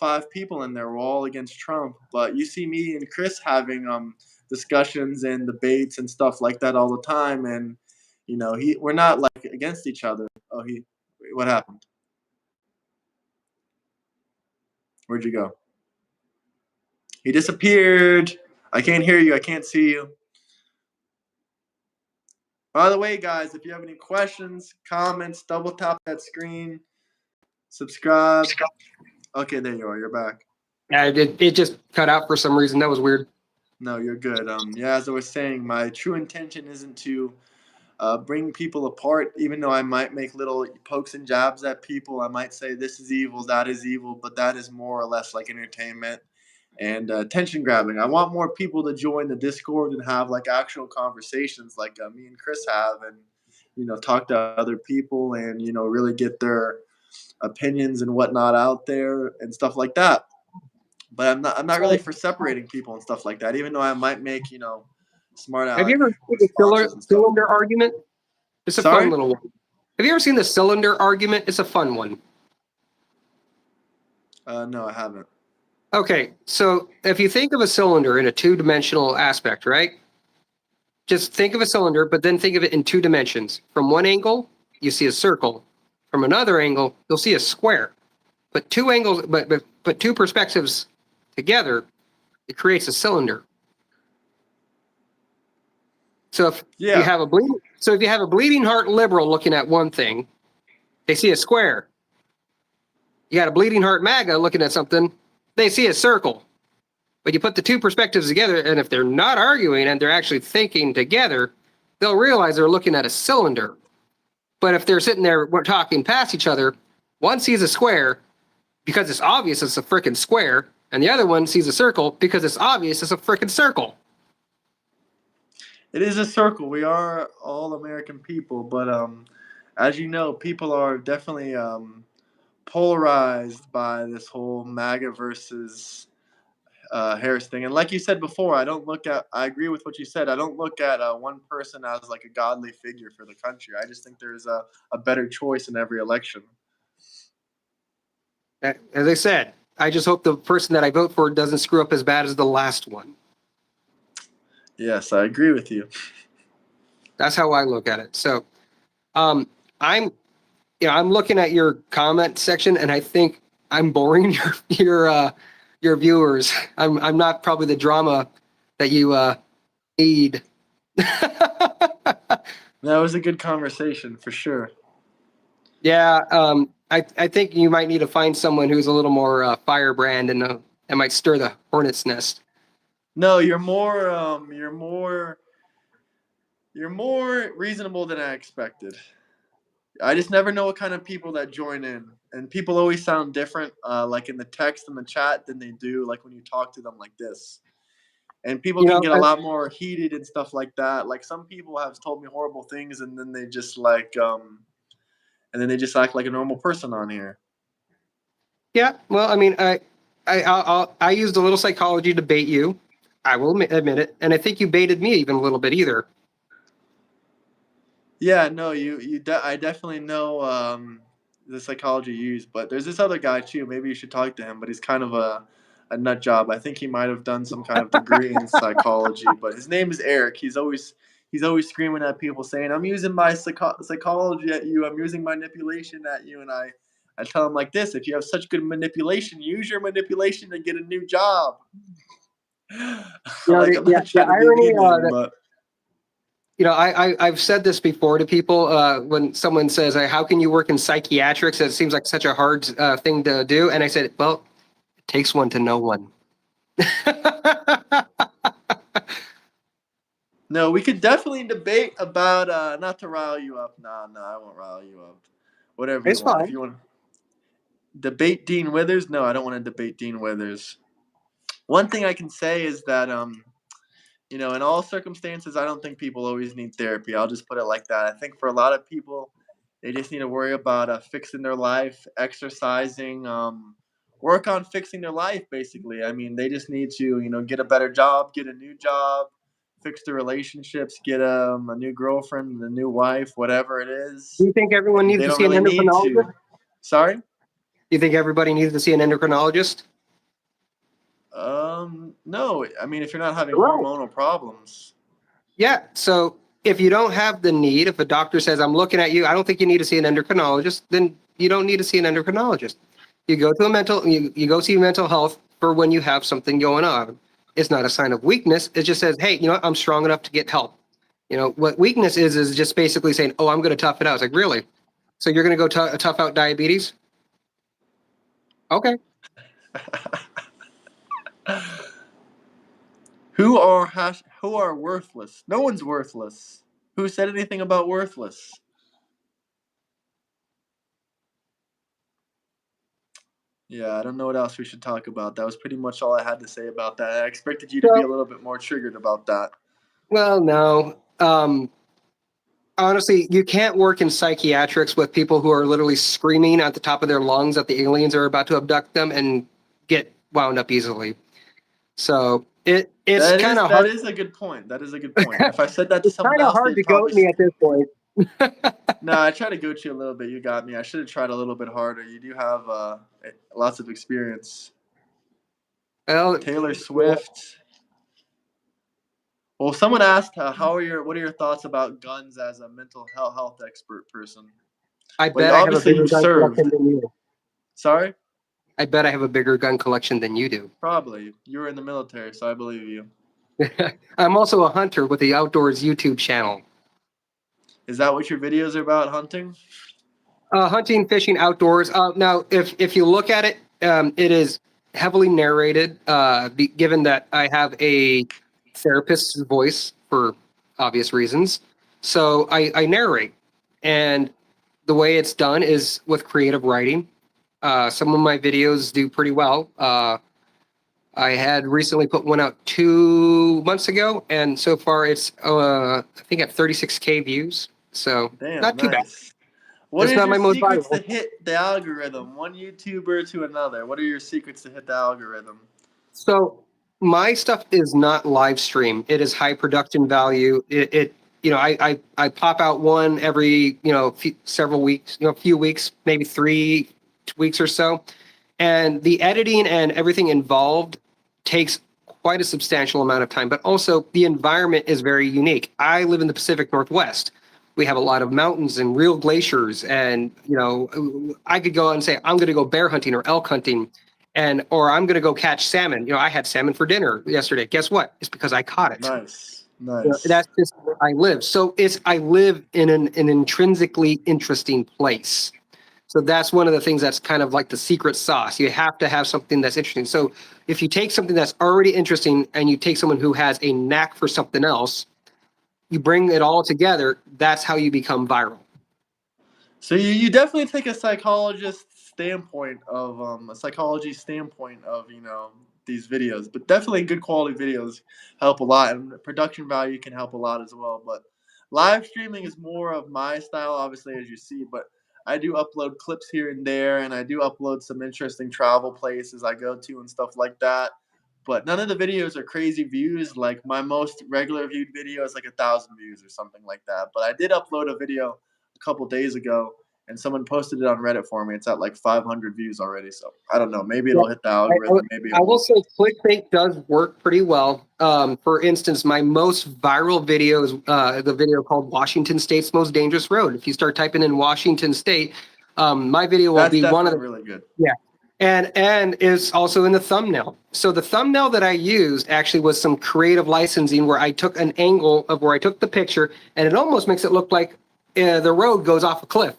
five people in there were all against Trump, but you see me and Chris having discussions and debates and stuff like that all the time, and we're not like against each other. Oh, what happened? Where'd you go? He disappeared. I can't hear you. I can't see you. By the way, guys, if you have any questions, comments, double tap that screen. Subscribe. Okay, there you are. You're back. Yeah, it just cut out for some reason. That was weird. No, you're good. Yeah, as I was saying, my true intention isn't to bring people apart, even though I might make little pokes and jabs at people. I might say this is evil, that is evil, but that is more or less like entertainment and attention grabbing. I want more people to join the Discord and have like actual conversations like me and Chris have, and talk to other people and really get their opinions and whatnot out there and stuff like that. But I'm not really So, for separating people and stuff like that, even though I might make smart have you aleck ever seen the responses and stuff. cylinder argument? It's a fun Sorry. little one. Have you ever seen the cylinder argument? It's a fun one. No, I haven't. Okay, so if you think of a cylinder in a two-dimensional aspect, right? Just think of a cylinder, but then think of it in two dimensions. From one angle, you see a circle. From another angle, you'll see a square. But two angles, but two perspectives together, it creates a cylinder. So if you Yeah. have a bleeding heart liberal looking at one thing, they see a square. You got a bleeding heart MAGA looking at something, they see a circle. But you put the two perspectives together, and if they're not arguing and they're actually thinking together, they'll realize they're looking at a cylinder. But if they're sitting there talking past each other, one sees a square because it's obvious it's a freaking square, and the other one sees a circle because it's obvious it's a freaking circle. It is a circle. We are all American people, but as you know, people are definitely polarized by this whole MAGA versus Harris thing. And like you said before, I agree with what you said. I don't look at one person as like a godly figure for the country. I just think there's a better choice in every election. As I said, I just hope the person that I vote for doesn't screw up as bad as the last one. Yes, I agree with you. That's how I look at it. So, I'm looking at your comment section, and I think I'm boring your viewers. I'm not probably the drama that you need. That was a good conversation for sure. Yeah, I think you might need to find someone who's a little more firebrand and might stir the hornet's nest. No, you're more reasonable than I expected. I just never know what kind of people that join in, and people always sound different, like in the text and the chat, than they do like when you talk to them like this. And people can get a lot more heated and stuff like that. Like some people have told me horrible things, and then they just act like a normal person on here. Yeah, well, I mean, I used a little psychology to bait you. I will admit it, and I think you baited me even a little bit either. Yeah, no, I definitely know the psychology you use, but there's this other guy too. Maybe you should talk to him, but he's kind of a nut job. I think he might have done some kind of degree in psychology, but his name is Eric. He's always screaming at people saying, "I'm using my psychology at you. I'm using manipulation at you." And I tell him like this: if you have such good manipulation, use your manipulation to get a new job. Like I'm not trying to be mean, but. I've said this before to people when someone says, how can you work in psychiatrics? It seems like such a hard thing to do. And I said, well, it takes one to know one. No, we could definitely debate about, not to rile you up. No, I won't rile you up. Whatever It's you want. fine. If you want to debate Dean Withers, no, I don't want to debate Dean Withers. One thing I can say is that, in all circumstances, I don't think people always need therapy. I'll just put it like that. I think for a lot of people, they just need to worry about fixing their life, exercising, work on fixing their life, basically. I mean, they just need to, get a better job, get a new job, fix their relationships, get a new girlfriend, a new wife, whatever it is. Do you think everyone needs to see an endocrinologist? Sorry? You think everybody needs to see an endocrinologist? No. I mean, if you're not having hormonal problems. Yeah. So if you don't have the need, if a doctor says, I'm looking at you, I don't think you need to see an endocrinologist, then you don't need to see an endocrinologist. You go to you go see mental health for when you have something going on. It's not a sign of weakness. It just says, hey, I'm strong enough to get help. What weakness is just basically saying, oh, I'm going to tough it out. It's like, really? So you're going to go tough out diabetes? Okay. Who are worthless? No one's worthless. Who said anything about worthless? Yeah, I don't know what else we should talk about. That was pretty much all I had to say about that. I expected you to be So, a little bit more triggered about that. well, no. Honestly, you can't work in psychiatrics with people who are literally screaming at the top of their lungs that the aliens are about to abduct them and get wound up easily. So it's That kind is of that hard. is a good point. That is a good point. If I said that to It's someone kind of else, hard they'd to goat probably. me at this point. No, I try to goat you a little bit. You got me. I should have tried a little bit harder. You do have lots of experience. Well, Taylor yeah, Swift. Well, someone asked, what are your thoughts about guns as a mental health expert person? I Well, bet I have a bigger you gun collection served. than you. Sorry, I bet I have a bigger gun collection than you do. probably you were in the military, so I believe you. I'm also a hunter with the Outdoors YouTube channel. Is that what your videos are about? Hunting? Hunting, fishing, outdoors. Now, if you look at it, it is heavily narrated. Given that I have a therapist's voice for obvious reasons, so I narrate, and the way it's done is with creative writing. Some of my videos do pretty well. I had recently put one out 2 months ago, and so far it's I think at 36K views. So Damn, not too bad. nice. What It's is not your my most secrets to viral. hit the algorithm? One YouTuber to another. What are your secrets to hit the algorithm? So my stuff is not live stream. It is high production value. It I pop out one every several weeks, a few weeks, maybe 3 weeks or so, and the editing and everything involved takes quite a substantial amount of time. But also the environment is very unique. I live in the Pacific Northwest. We have a lot of mountains and real glaciers, and I could go and say I'm going to go bear hunting or elk hunting or I'm going to go catch salmon. I had salmon for dinner yesterday. Guess what? It's because I caught it. Nice, nice. That's just where I live. So I live in an intrinsically interesting place. So that's one of the things that's kind of like the secret sauce. You have to have something that's interesting. So if you take something that's already interesting and you take someone who has a knack for something else, you bring it all together. That's how you become viral. So you definitely take a psychology standpoint of these videos, but definitely good quality videos help a lot, and production value can help a lot as well. But live streaming is more of my style, obviously, as you see. But I do upload clips here and there, and I do upload some interesting travel places I go to and stuff like that. But none of the videos are crazy views. Like my most regular viewed video is like 1,000 views or something like that. But I did upload a video a couple days ago, and someone posted it on Reddit for me. It's at like 500 views already. So I don't know. Maybe Yeah. it'll hit the I, I algorithm. Maybe it I will won't. say clickbait does work pretty well. For instance, my most viral video is the video called Washington State's Most Dangerous Road. If you start typing in Washington State, my video will That's be one of definitely the, really good. yeah. And is also in the thumbnail. So the thumbnail that I used actually was some creative licensing where I took an angle of where I took the picture, and it almost makes it look like the road goes off a cliff.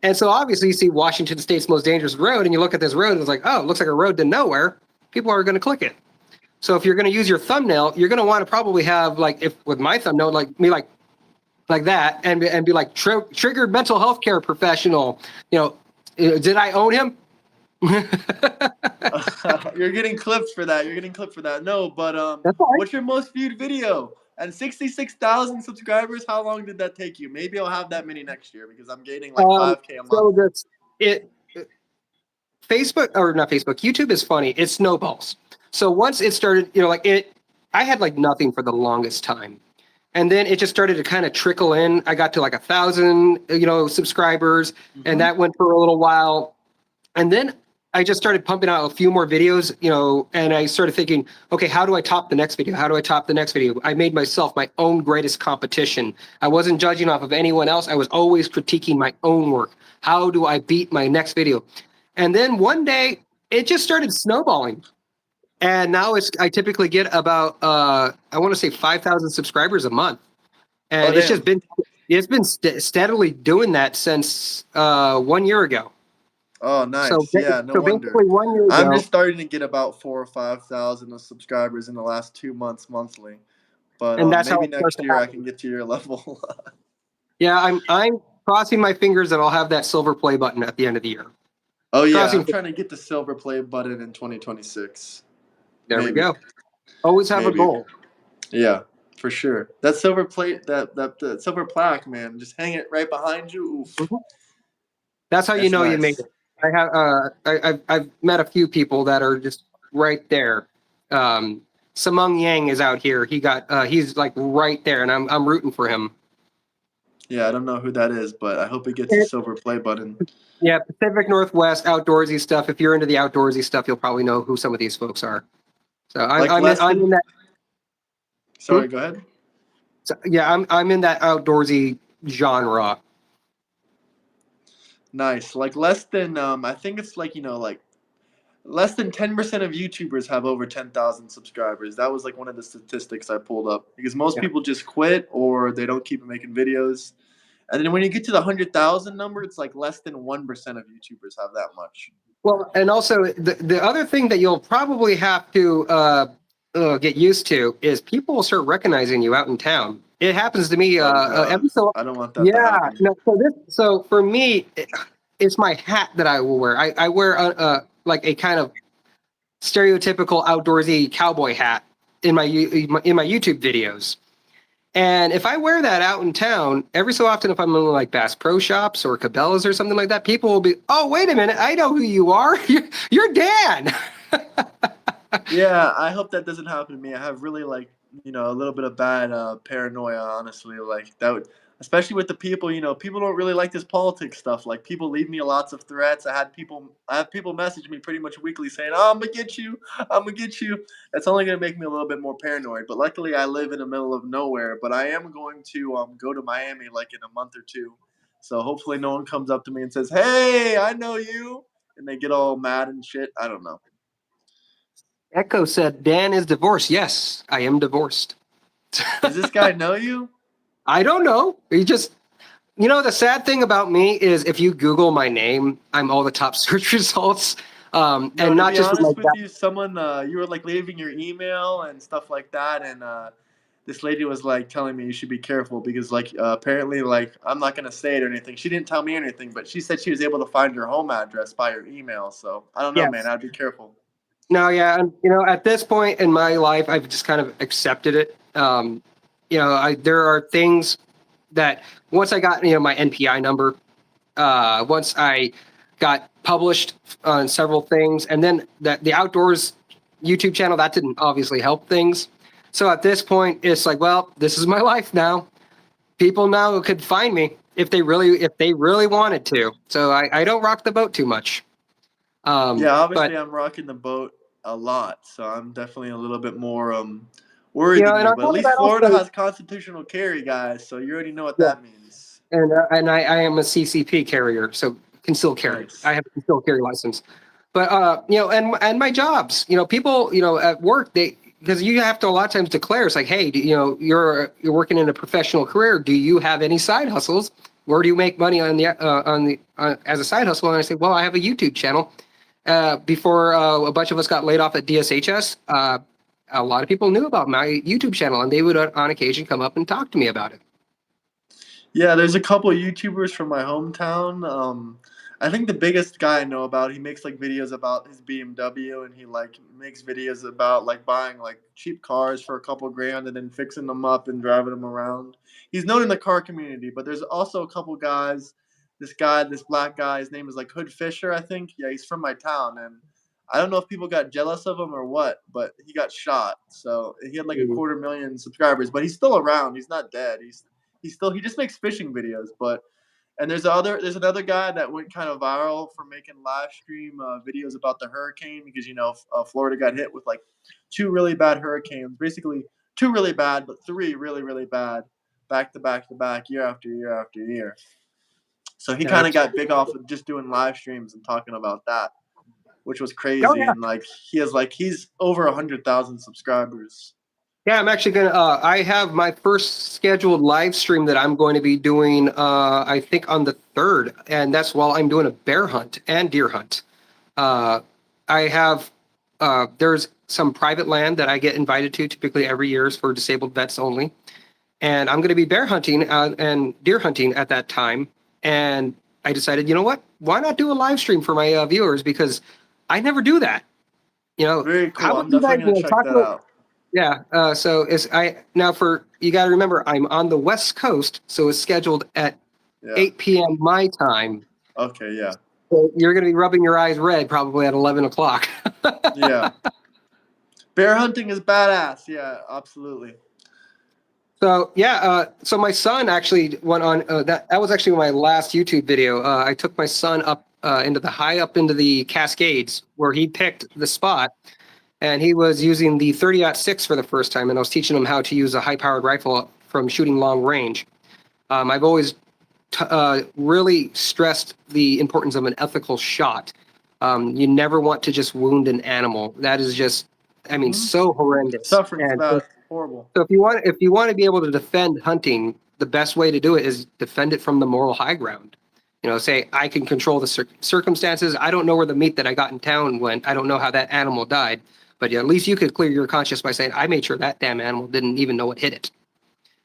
And so obviously you see Washington State's Most Dangerous Road, and you look at this road, and it's like, oh, it looks like a road to nowhere. People are going to click it. So if you're going to use your thumbnail, you're going to want to probably have like, if with my thumbnail, like me, like that, and be like triggered mental health care professional. Did I own him? You're getting clipped for that. No, but That's all right. what's your most viewed video? And 66,000 subscribers. How long did that take you? Maybe I'll have that many next year because I'm gaining like 5K a month. So that's it. Facebook or not Facebook, YouTube is funny. It snowballs. So once it started, I had like nothing for the longest time. And then it just started to kind of trickle in. I got to like 1,000, subscribers, and that went for a little while. And then I just started pumping out a few more videos, and I started thinking, okay, how do I top the next video? How do I top the next video? I made myself my own greatest competition. I wasn't judging off of anyone else. I was always critiquing my own work. How do I beat my next video? And then one day it just started snowballing. And now I typically get about, I want to say 5,000 subscribers a month. Oh, And it's been steadily doing that since 1 year ago. Oh, So nice. Yeah, no so wonder. basically 1 year I'm ago, just starting to get about 4 or 5 thousand of subscribers in the last 2 months monthly. But and that's how maybe it starts next to year I happen. can get to your level. Yeah, I'm crossing my fingers that I'll have that silver play button at the end of the year. Oh yeah, Crossing. I'm trying to get the silver play button in 2026. There we Maybe, go. Always have a maybe. goal. Yeah, for sure. That silver plate, that silver plaque, man, just hang it right behind you. Oof, Mhm. That's how you that's know you made nice. it. I have I've met a few people that are just right there. Samung Yang is out here. He's like right there, and I'm rooting for him. Yeah, I don't know who that is, but I hope he gets a It, silver play button. yeah, Pacific Northwest outdoorsy stuff. If you're into the outdoorsy stuff, you'll probably know who some of these folks are. So Like less I'm in than. that. Hmm? Sorry, go ahead. So, yeah, I'm in that outdoorsy genre. Nice. Like less than. I think it's like like less than 10% of YouTubers have over 10,000 subscribers. That was like one of the statistics I pulled up because most Yeah. people just quit or they don't keep making videos. And then when you get to the 100,000 number, it's like less than 1% of YouTubers have that much. Well, and also the other thing that you'll probably have to get used to is people will start recognizing you out in town. It happens to me Oh God, every so. I don't want that to Yeah, happen. no. So for me, it's my hat that I will wear. I wear like a kind of stereotypical outdoorsy cowboy hat in my YouTube videos. And if I wear that out in town, every so often, if I'm in like Bass Pro Shops or Cabela's or something like that, people will be, "Oh, wait a minute, I know who you are. You're Dan." Yeah, I hope that doesn't happen to me. I have really like a little bit of bad paranoia, honestly. Like that would, especially with the people. People don't really like this politics stuff. Like people leave me lots of threats. I have people message me pretty much weekly saying, "Oh, I'm gonna get you. I'm gonna get you." That's only gonna make me a little bit more paranoid. But luckily, I live in the middle of nowhere. But I am going to go to Miami like in a month or two. So hopefully, no one comes up to me and says, "Hey, I know you," and they get all mad and shit. I don't know. Echo said, "Dan is divorced." Yes, I am divorced. Does this guy know you? I don't know. The sad thing about me is if you Google my name, I'm all the top search results. No, And to not be just with my honest with you, someone you were like leaving your email and stuff like that, and this lady was like telling me you should be careful because like apparently like I'm not gonna say it or anything. She didn't tell me anything, but she said she was able to find your home address by your email. So I don't know, man. yes. I'd be careful. No, yeah, and at this point in my life, I've just kind of accepted it. There are things that once I got my NPI number, once I got published on several things, and then the outdoors YouTube channel that didn't obviously help things. So at this point, it's like, well, this is my life now. People now could find me if they really wanted to. So I don't rock the boat too much. Yeah, But obviously I'm rocking the boat a lot, so I'm definitely a little bit more worried than and you. on But at top of least that, Florida also, has constitutional carry, guys. So you already know what yeah. that means. And I am a CCP carrier, so concealed carry. Nice. I have a concealed carry license. But and my jobs, people, at work, they because you have to a lot of times declare it's like, hey, you're working in a professional career. Do you have any side hustles? Where do you make money as a side hustle? And I say, well, I have a YouTube channel. Before a bunch of us got laid off at DSHS, a lot of people knew about my YouTube channel, and they would on occasion come up and talk to me about it. Yeah, there's a couple of YouTubers from my hometown. I think the biggest guy I know about, he makes like videos about his BMW, and he like makes videos about like buying like cheap cars for a couple grand and then fixing them up and driving them around. He's known in the car community, but there's also a couple guys. This black guy, his name is like Hood Fisher, I think. Yeah, he's from my town, and I don't know if people got jealous of him or what, but he got shot. So he had like a Mm. 250,000 subscribers, but he's still around. He's not dead. He just makes fishing videos. But and there's another guy that went kind of viral for making live stream videos about the hurricane because Florida got hit with like two really bad hurricanes, basically two really bad, but three really really bad, back to back to back, year after year after year. So he kind of That's got big off of just doing live streams and talking about that, which was oh crazy. yeah. And like he's over 100,000 subscribers. Yeah, I'm actually gonna. I have my first scheduled live stream that I'm going to be doing. I think on the 3rd, and that's while I'm doing a bear hunt and deer hunt. Uh, I have. There's some private land that I get invited to, typically every year, is for disabled vets only, and I'm going to be bear hunting and deer hunting at that time. And I decided, you know what? Why not do a live stream for my viewers? Because I never do that. Very How cool. about I'm you guys definitely gonna check talk that about. out. Yeah. So it's I now for you got to remember I'm on the West Coast, so it's scheduled at Yeah. 8 p.m. my time. Okay. Yeah. So you're going to be rubbing your eyes red probably at 11 o'clock. Yeah. Bear hunting is badass. Yeah, absolutely. So yeah, so my son actually went on that was actually my last YouTube video. I took my son up into the Cascades where he picked the spot, and he was using the 30-06 for the first time, and I was teaching him how to use a high-powered rifle from shooting long range. I've always really stressed the importance of an ethical shot. You never want to just wound an animal. That is just, I mean, Hmm. so horrendous. Suffering's And bad. Horrible. so if you want to be able to defend hunting, the best way to do it is defend it from the moral high ground. Say I can control the circumstances. I don't know where the meat that I got in town went. I don't know how that animal died, but yeah, at least you could clear your conscience by saying I made sure that damn animal didn't even know what hit it.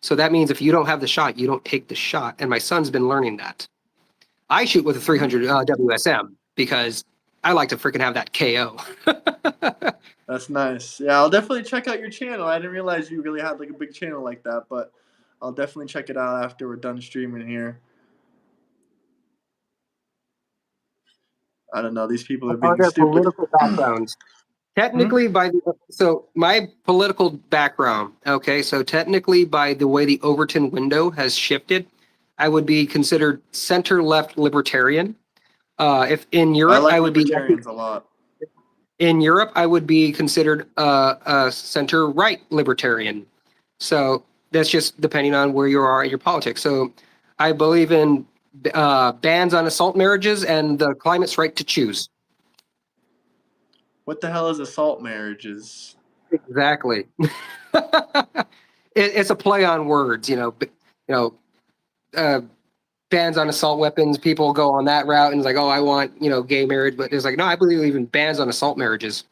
So that means if you don't have the shot, you don't take the shot. And my son's been learning that. I shoot with a Mhm. 300 WSM because I like to freaking have that KO. That's nice. Yeah, I'll definitely check out your channel. I didn't realize you really had like a big channel like that, but I'll definitely check it out after we're done streaming here. I don't know. These people are Are being their stupid. political backgrounds? Hmm? Technically, so my political background, okay, so technically by the way the Overton window has shifted, I would be considered center left libertarian. If in I Europe, like I would be libertarians a lot. in Europe, I would be considered a center right libertarian. So that's just depending on where you are in your politics. So I believe in bans on assault marriages and the climate's right to choose. What the hell is assault marriages? Exactly. It's a play on words, know, uh, bans on assault weapons. People go on that route and it's like, oh, I want, gay marriage, but it's like, no, I believe in bans on assault marriages.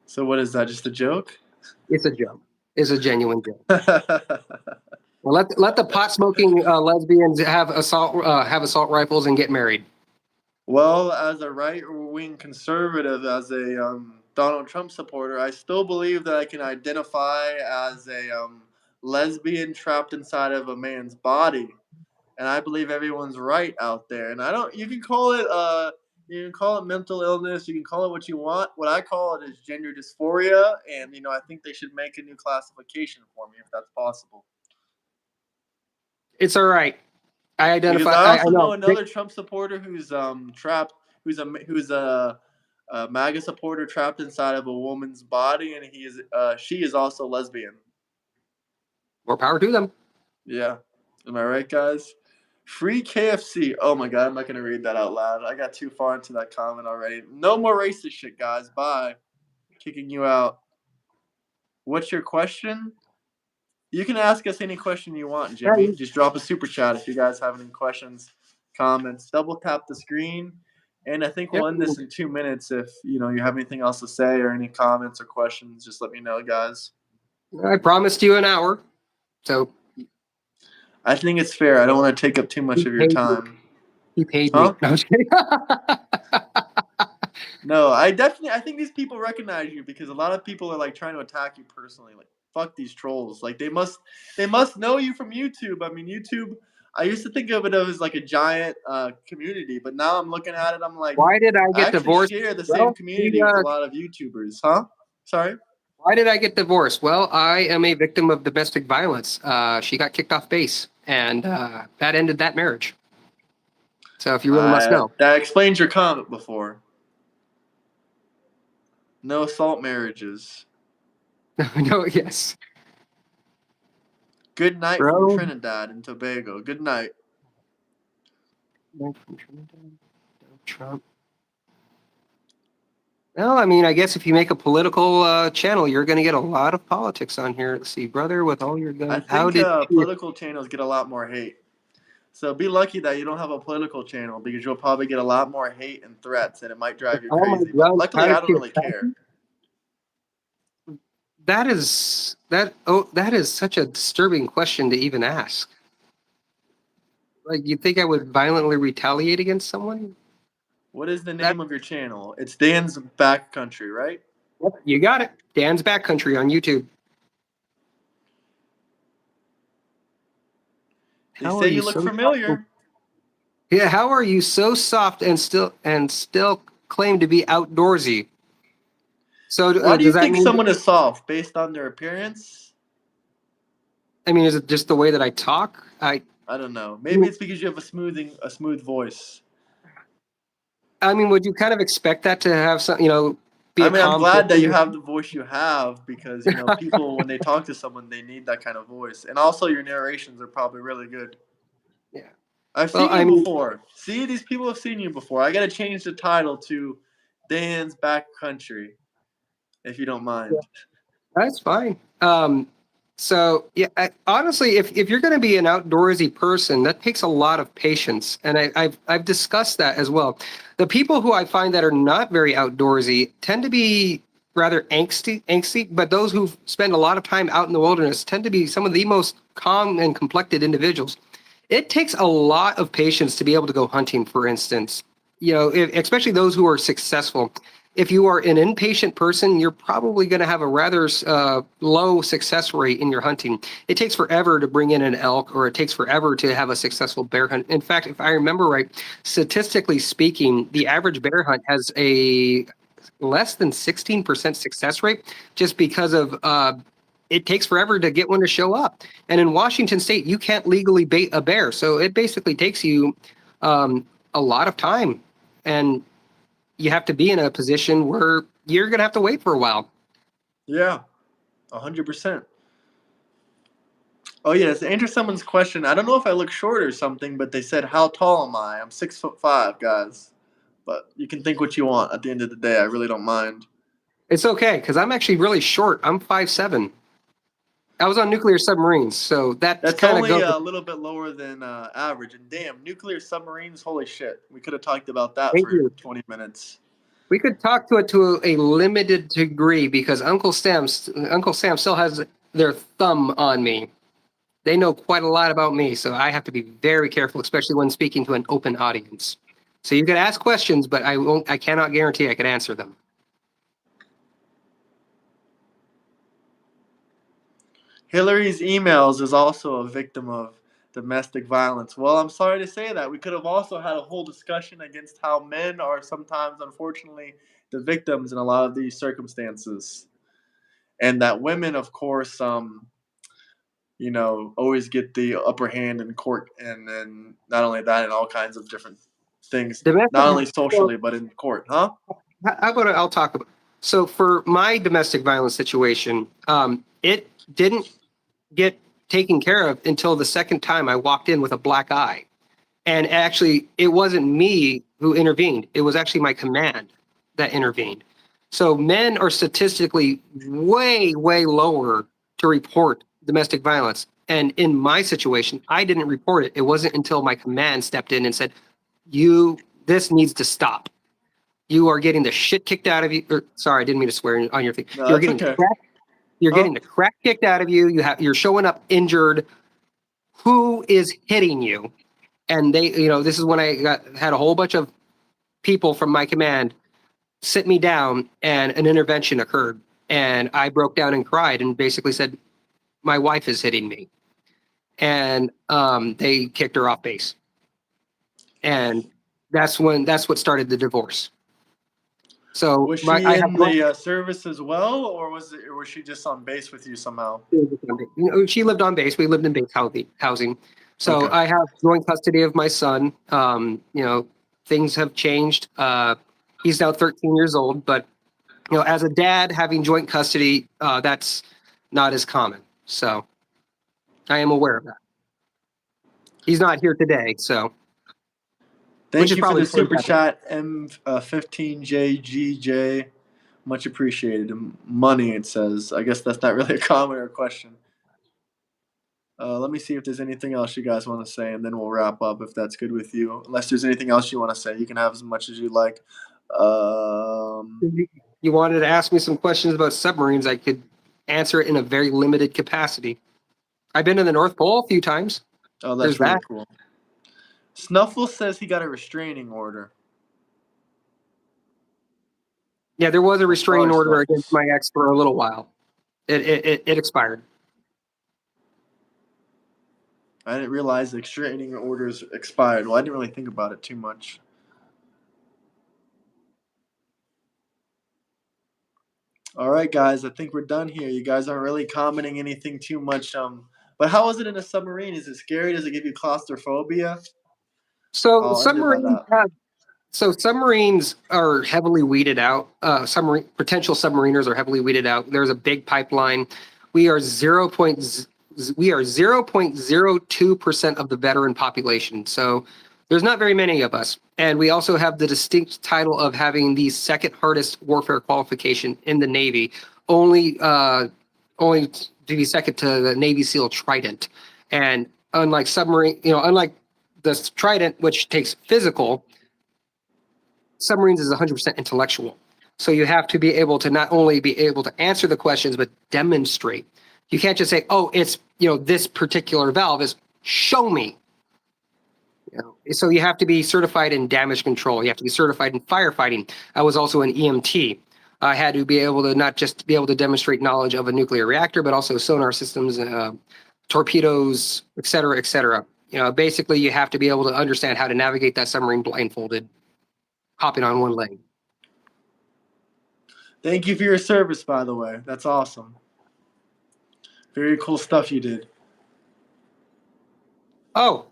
So what is that? Just a joke? It's a joke. It's a genuine joke. Well, let the pot smoking lesbians have assault rifles and get married. Well, as a right-wing conservative, as a Donald Trump supporter, I still believe that I can identify as a lesbian trapped inside of a man's body, and I believe everyone's right out there. And I don't. You can call it mental illness. You can call it what you want. What I call it is gender dysphoria, and I think they should make a new classification for me if that's possible. It's all right. I Because identify. I I also know know. another Trump supporter who's trapped, who's a MAGA supporter trapped inside of a woman's body, and she is also lesbian. More power to them. Yeah, am I right, guys? Free KFC. Oh my god, I'm not gonna read that out loud. I got too far into that comment already. No more racist shit, guys. Bye. Kicking you out. What's your question? You can ask us any question you want, Yeah, Jimmy. Just drop a super chat if you guys have any questions, comments. Double tap the screen, and I think yeah. we'll end this in 2 minutes. If you have anything else to say or any comments or questions, just let me know, guys. I promised you an hour, so I think it's fair. I don't want to take up too much he of your paid me. time. He paid Huh? me. No, I'm just kidding. No, I think these people recognize you because a lot of people are like trying to attack you personally. Like, fuck these trolls. Like they must know you from YouTube. I mean, YouTube. I used to think of it as like a giant community, but now I'm looking at it. I'm like, Why did I I get actually divorced? share the same Well, community with a lot of YouTubers, huh? Sorry. why did I get divorced? Well, I am a victim of domestic violence. She got kicked off base, and that ended that marriage. So if you really must know. That explains your comment before. No assault marriages. No, yes. Good night from Bro. Trinidad and Tobago. Good night. Trump. Well, I mean, I guess if you make a political channel, you're going to get a lot of politics on here. Let's see, brother, with all your I guns, how think did you? political channels get a lot more hate. So be lucky that you don't have a political channel because you'll probably get a lot more hate and threats, and it might drive you Oh my crazy. But guns, how luckily, did I don't you? really care. That is that. Oh, that is such a disturbing question to even ask. Like, you think I would violently retaliate against someone? What is the That name of your channel? It's Dan's Backcountry, right? you got it. Dan's Backcountry on YouTube. They How are say you you look so soft? familiar. Yeah, how are you so soft and still claim to be outdoorsy? So Why do you does that think mean? someone is soft based on their appearance? I mean, is it just the way that I talk? I don't know. Maybe it's because you have a smooth voice. I mean, would you kind of expect that to have some, be I a mean, I'm calm glad that you person? have the voice you have because people when they talk to someone they need that kind of voice, and also your narrations are probably really good. Yeah. I've Well, seen you I mean, before. See, these people have seen you before. I gotta change the title to Dan's Backcountry, if you don't mind. that's fine. So yeah, honestly, if you're going to be an outdoorsy person, that takes a lot of patience, and I've discussed that as well. The people who I find that are not very outdoorsy tend to be rather angsty, but those who spend a lot of time out in the wilderness tend to be some of the most calm and collected individuals. It takes a lot of patience to be able to go hunting, for instance. Especially those who are successful. If you are an impatient person, you're probably going to have a rather low success rate in your hunting. It takes forever to bring in an elk, or it takes forever to have a successful bear hunt. In fact, if I remember right, statistically speaking, the average bear hunt has a less than 16% success rate just because of it takes forever to get one to show up. And in Washington State, you can't legally bait a bear. So it basically takes you a lot of time. And you have to be in a position where you're going to have to wait for a while. Yeah, 100%. Oh yes, to answer someone's question, I don't know if I look short or something, but they said, "How tall am I?" I'm 6'5", guys. But you can think what you want. At the end of the day, I really don't mind. It's okay because I'm actually really short. I'm 5'7". I was on nuclear submarines, so that's That's kind of only goes. a little bit lower than average. And damn, nuclear submarines, holy shit. We could have talked about that Thank for you. 20 minutes. We could talk to it to a limited degree because Uncle Sam still has their thumb on me. They know quite a lot about me, so I have to be very careful, especially when speaking to an open audience. So you can ask questions, but I won't. I cannot guarantee I can answer them. Hillary's emails is also a victim of domestic violence. Well, I'm sorry to say that. We could have also had a whole discussion against how men are sometimes, unfortunately, the victims in a lot of these circumstances. And that women, of course, always get the upper hand in court, and then not only that, in all kinds of different things, Domestic. not only So socially but in court, huh? how about I'll talk about. So for my domestic violence situation, it didn't get taken care of until the second time I walked in with a black eye. And actually, it wasn't me who intervened. It was actually my command that intervened. So men are statistically way, way lower to report domestic violence. And in my situation, I didn't report it. It wasn't until my command stepped in and said, this needs to stop. You are getting the shit kicked out of you. Sorry, I didn't mean to swear on your thing. No, that's okay. You're Huh? getting the crap kicked out of you. You're showing up injured. Who is hitting you? And this is when had a whole bunch of people from my command sit me down, and an intervention occurred. And I broke down and cried and basically said, my wife is hitting me. And they kicked her off base. And that's what started the divorce. So Was she I have in the service as well, or was she just on base with you somehow? she lived on base. We lived in base housing. So Okay. I have joint custody of my son. Things have changed. He's now 13 years old, but as a dad having joint custody, that's not as common. So I am aware of that. He's not here today, so which Thank is you for probably the for the super best. chat, M15JGJ. Much appreciated. Money, it says. I guess that's not really a comment or a question. Let me see if there's anything else you guys want to say, and then we'll wrap up if that's good with you. Unless there's anything else you want to say, you can have as much as you like. You wanted to ask me some questions about submarines. I could answer it in a very limited capacity. I've been to the North Pole a few times. Oh, There's that's really that. cool. Snuffle says he got a restraining order. Yeah, there was a restraining Sorry, order against Snuffles. my ex for a little while. It expired. I didn't realize the restraining orders expired. Well, I didn't really think about it too much. All right, guys, I think we're done here. You guys aren't really commenting anything too much. But how is it in a submarine? Is it scary? Does it give you claustrophobia? So I'll end it by submarines that. have So submarines are heavily weeded out. Potential submariners are heavily weeded out. There's a big pipeline. We are 0.02% of the veteran population. So there's not very many of us. And we also have the distinct title of having the second hardest warfare qualification in the Navy, only only to be second to the Navy SEAL Trident. And unlike the Trident, which takes physical, submarines is 100% intellectual. So you have to be able to not only be able to answer the questions, but demonstrate. You can't just say, "Oh, it's this particular valve is show me." So you have to be certified in damage control. You have to be certified in firefighting. I was also an EMT. I had to be able to not just be able to demonstrate knowledge of a nuclear reactor, but also sonar systems, torpedoes, et cetera, et cetera. Basically, you have to be able to understand how to navigate that submarine blindfolded, hopping on one leg. Thank you for your service, by the way. That's awesome. Very cool stuff you did. Oh,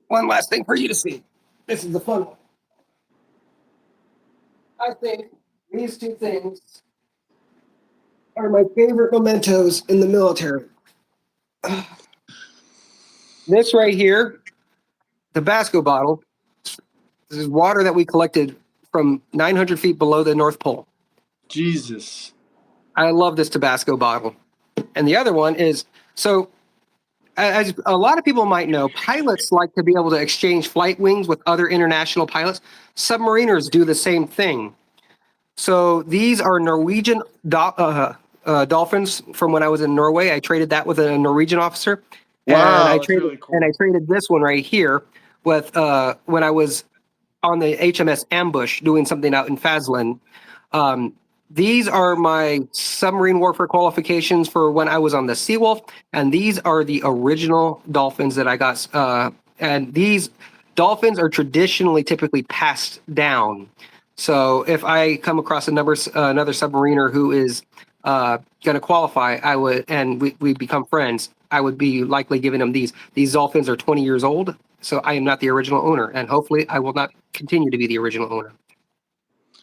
one last thing for you to see. This is the fun one. I think these two things are my favorite mementos in the military. This right here, Tabasco bottle. This is water that we collected from 900 feet below the North Pole. Jesus. I love this Tabasco bottle. And the other one is, so as a lot of people might know, pilots like to be able to exchange flight wings with other international pilots. Submariners do the same thing. So these are Norwegian dolphins from when I was in Norway. I traded that with a Norwegian officer. And Wow, that's really I cool. traded this one right here with when I was on the HMS Ambush doing something out in Fazlin. These are my submarine warfare qualifications for when I was on the Seawolf, and these are the original dolphins that I got. And these dolphins are typically passed down. So if I come across another submariner who is going to qualify, I would, and we become friends, I would be likely giving them these. These dolphins are 20 years old, so I am not the original owner, and hopefully I will not continue to be the original owner.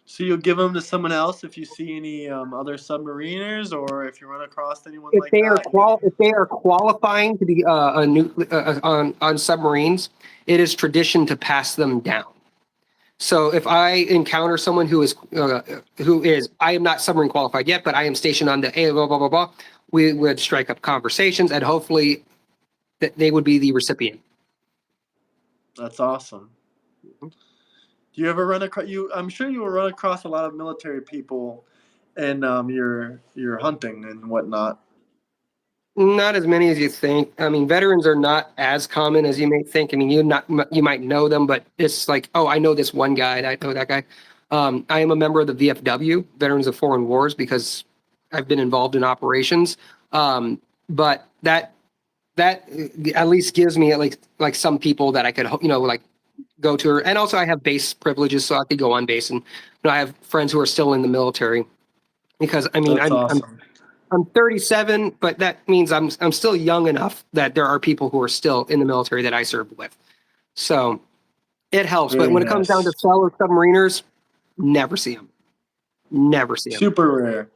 So you'll give them to someone else if you see any other submariners, or if you run across anyone If like they are that. You if they are qualifying to be on submarines, it is tradition to pass them down. So if I encounter someone who is I am not submarine qualified yet, but I am stationed on the blah blah blah blah, we would strike up conversations, and hopefully they would be the recipient. That's awesome. Do you ever run across you? I'm sure you will run across a lot of military people, and your hunting and whatnot. Not as many as you think. I mean, veterans are not as common as you may think. I mean, you might know them, but it's like, oh, I know this one guy. I know that guy. I am a member of the VFW, Veterans of Foreign Wars, because I've been involved in operations. But that at least gives me like some people that I could like go to, and also I have base privileges, so I could go on base, and I have friends who are still in the military. Because I mean, That's awesome. I'm 37, but that means I'm still young enough that there are people who are still in the military that I served with. So it helps. But Very when it comes down to nice. fellow submariners, never see them. Never see them. Super rare.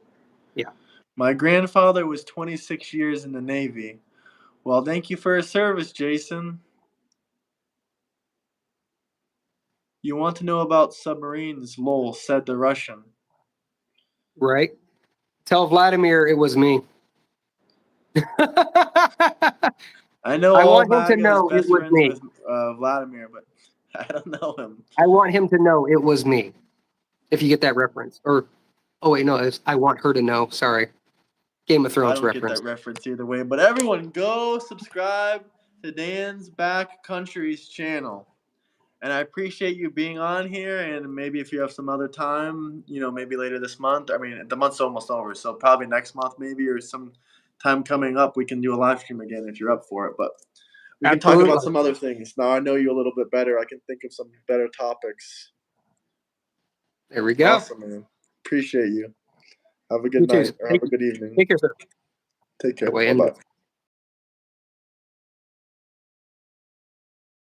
Yeah. My grandfather was 26 years in the Navy. Well, thank you for your service, Jason. You want to know about submarines, lol, said the Russian. right? Tell Vladimir it was me. I know I all want him to MAGA is know it best was friends me. with Vladimir, but I don't know him. I want him to know it was me. If you get that reference. Or, oh wait, no, it's I want her to know. Sorry. Game of I Thrones don't get reference. that reference either way. But everyone, go subscribe to Dan's Backcountry's channel. And I appreciate you being on here. And maybe if you have some other time, maybe later this month. I mean, the month's almost over, so probably next month, maybe, or some time coming up, we can do a live stream again if you're up for it. But we can talk about Absolutely. some other things. Now I know you a little bit better. I can think of some better topics. There we go. Awesome, man. Appreciate you. Have a You good too. night or have a good evening. Take care, sir. Take care. That way, Bye and bye.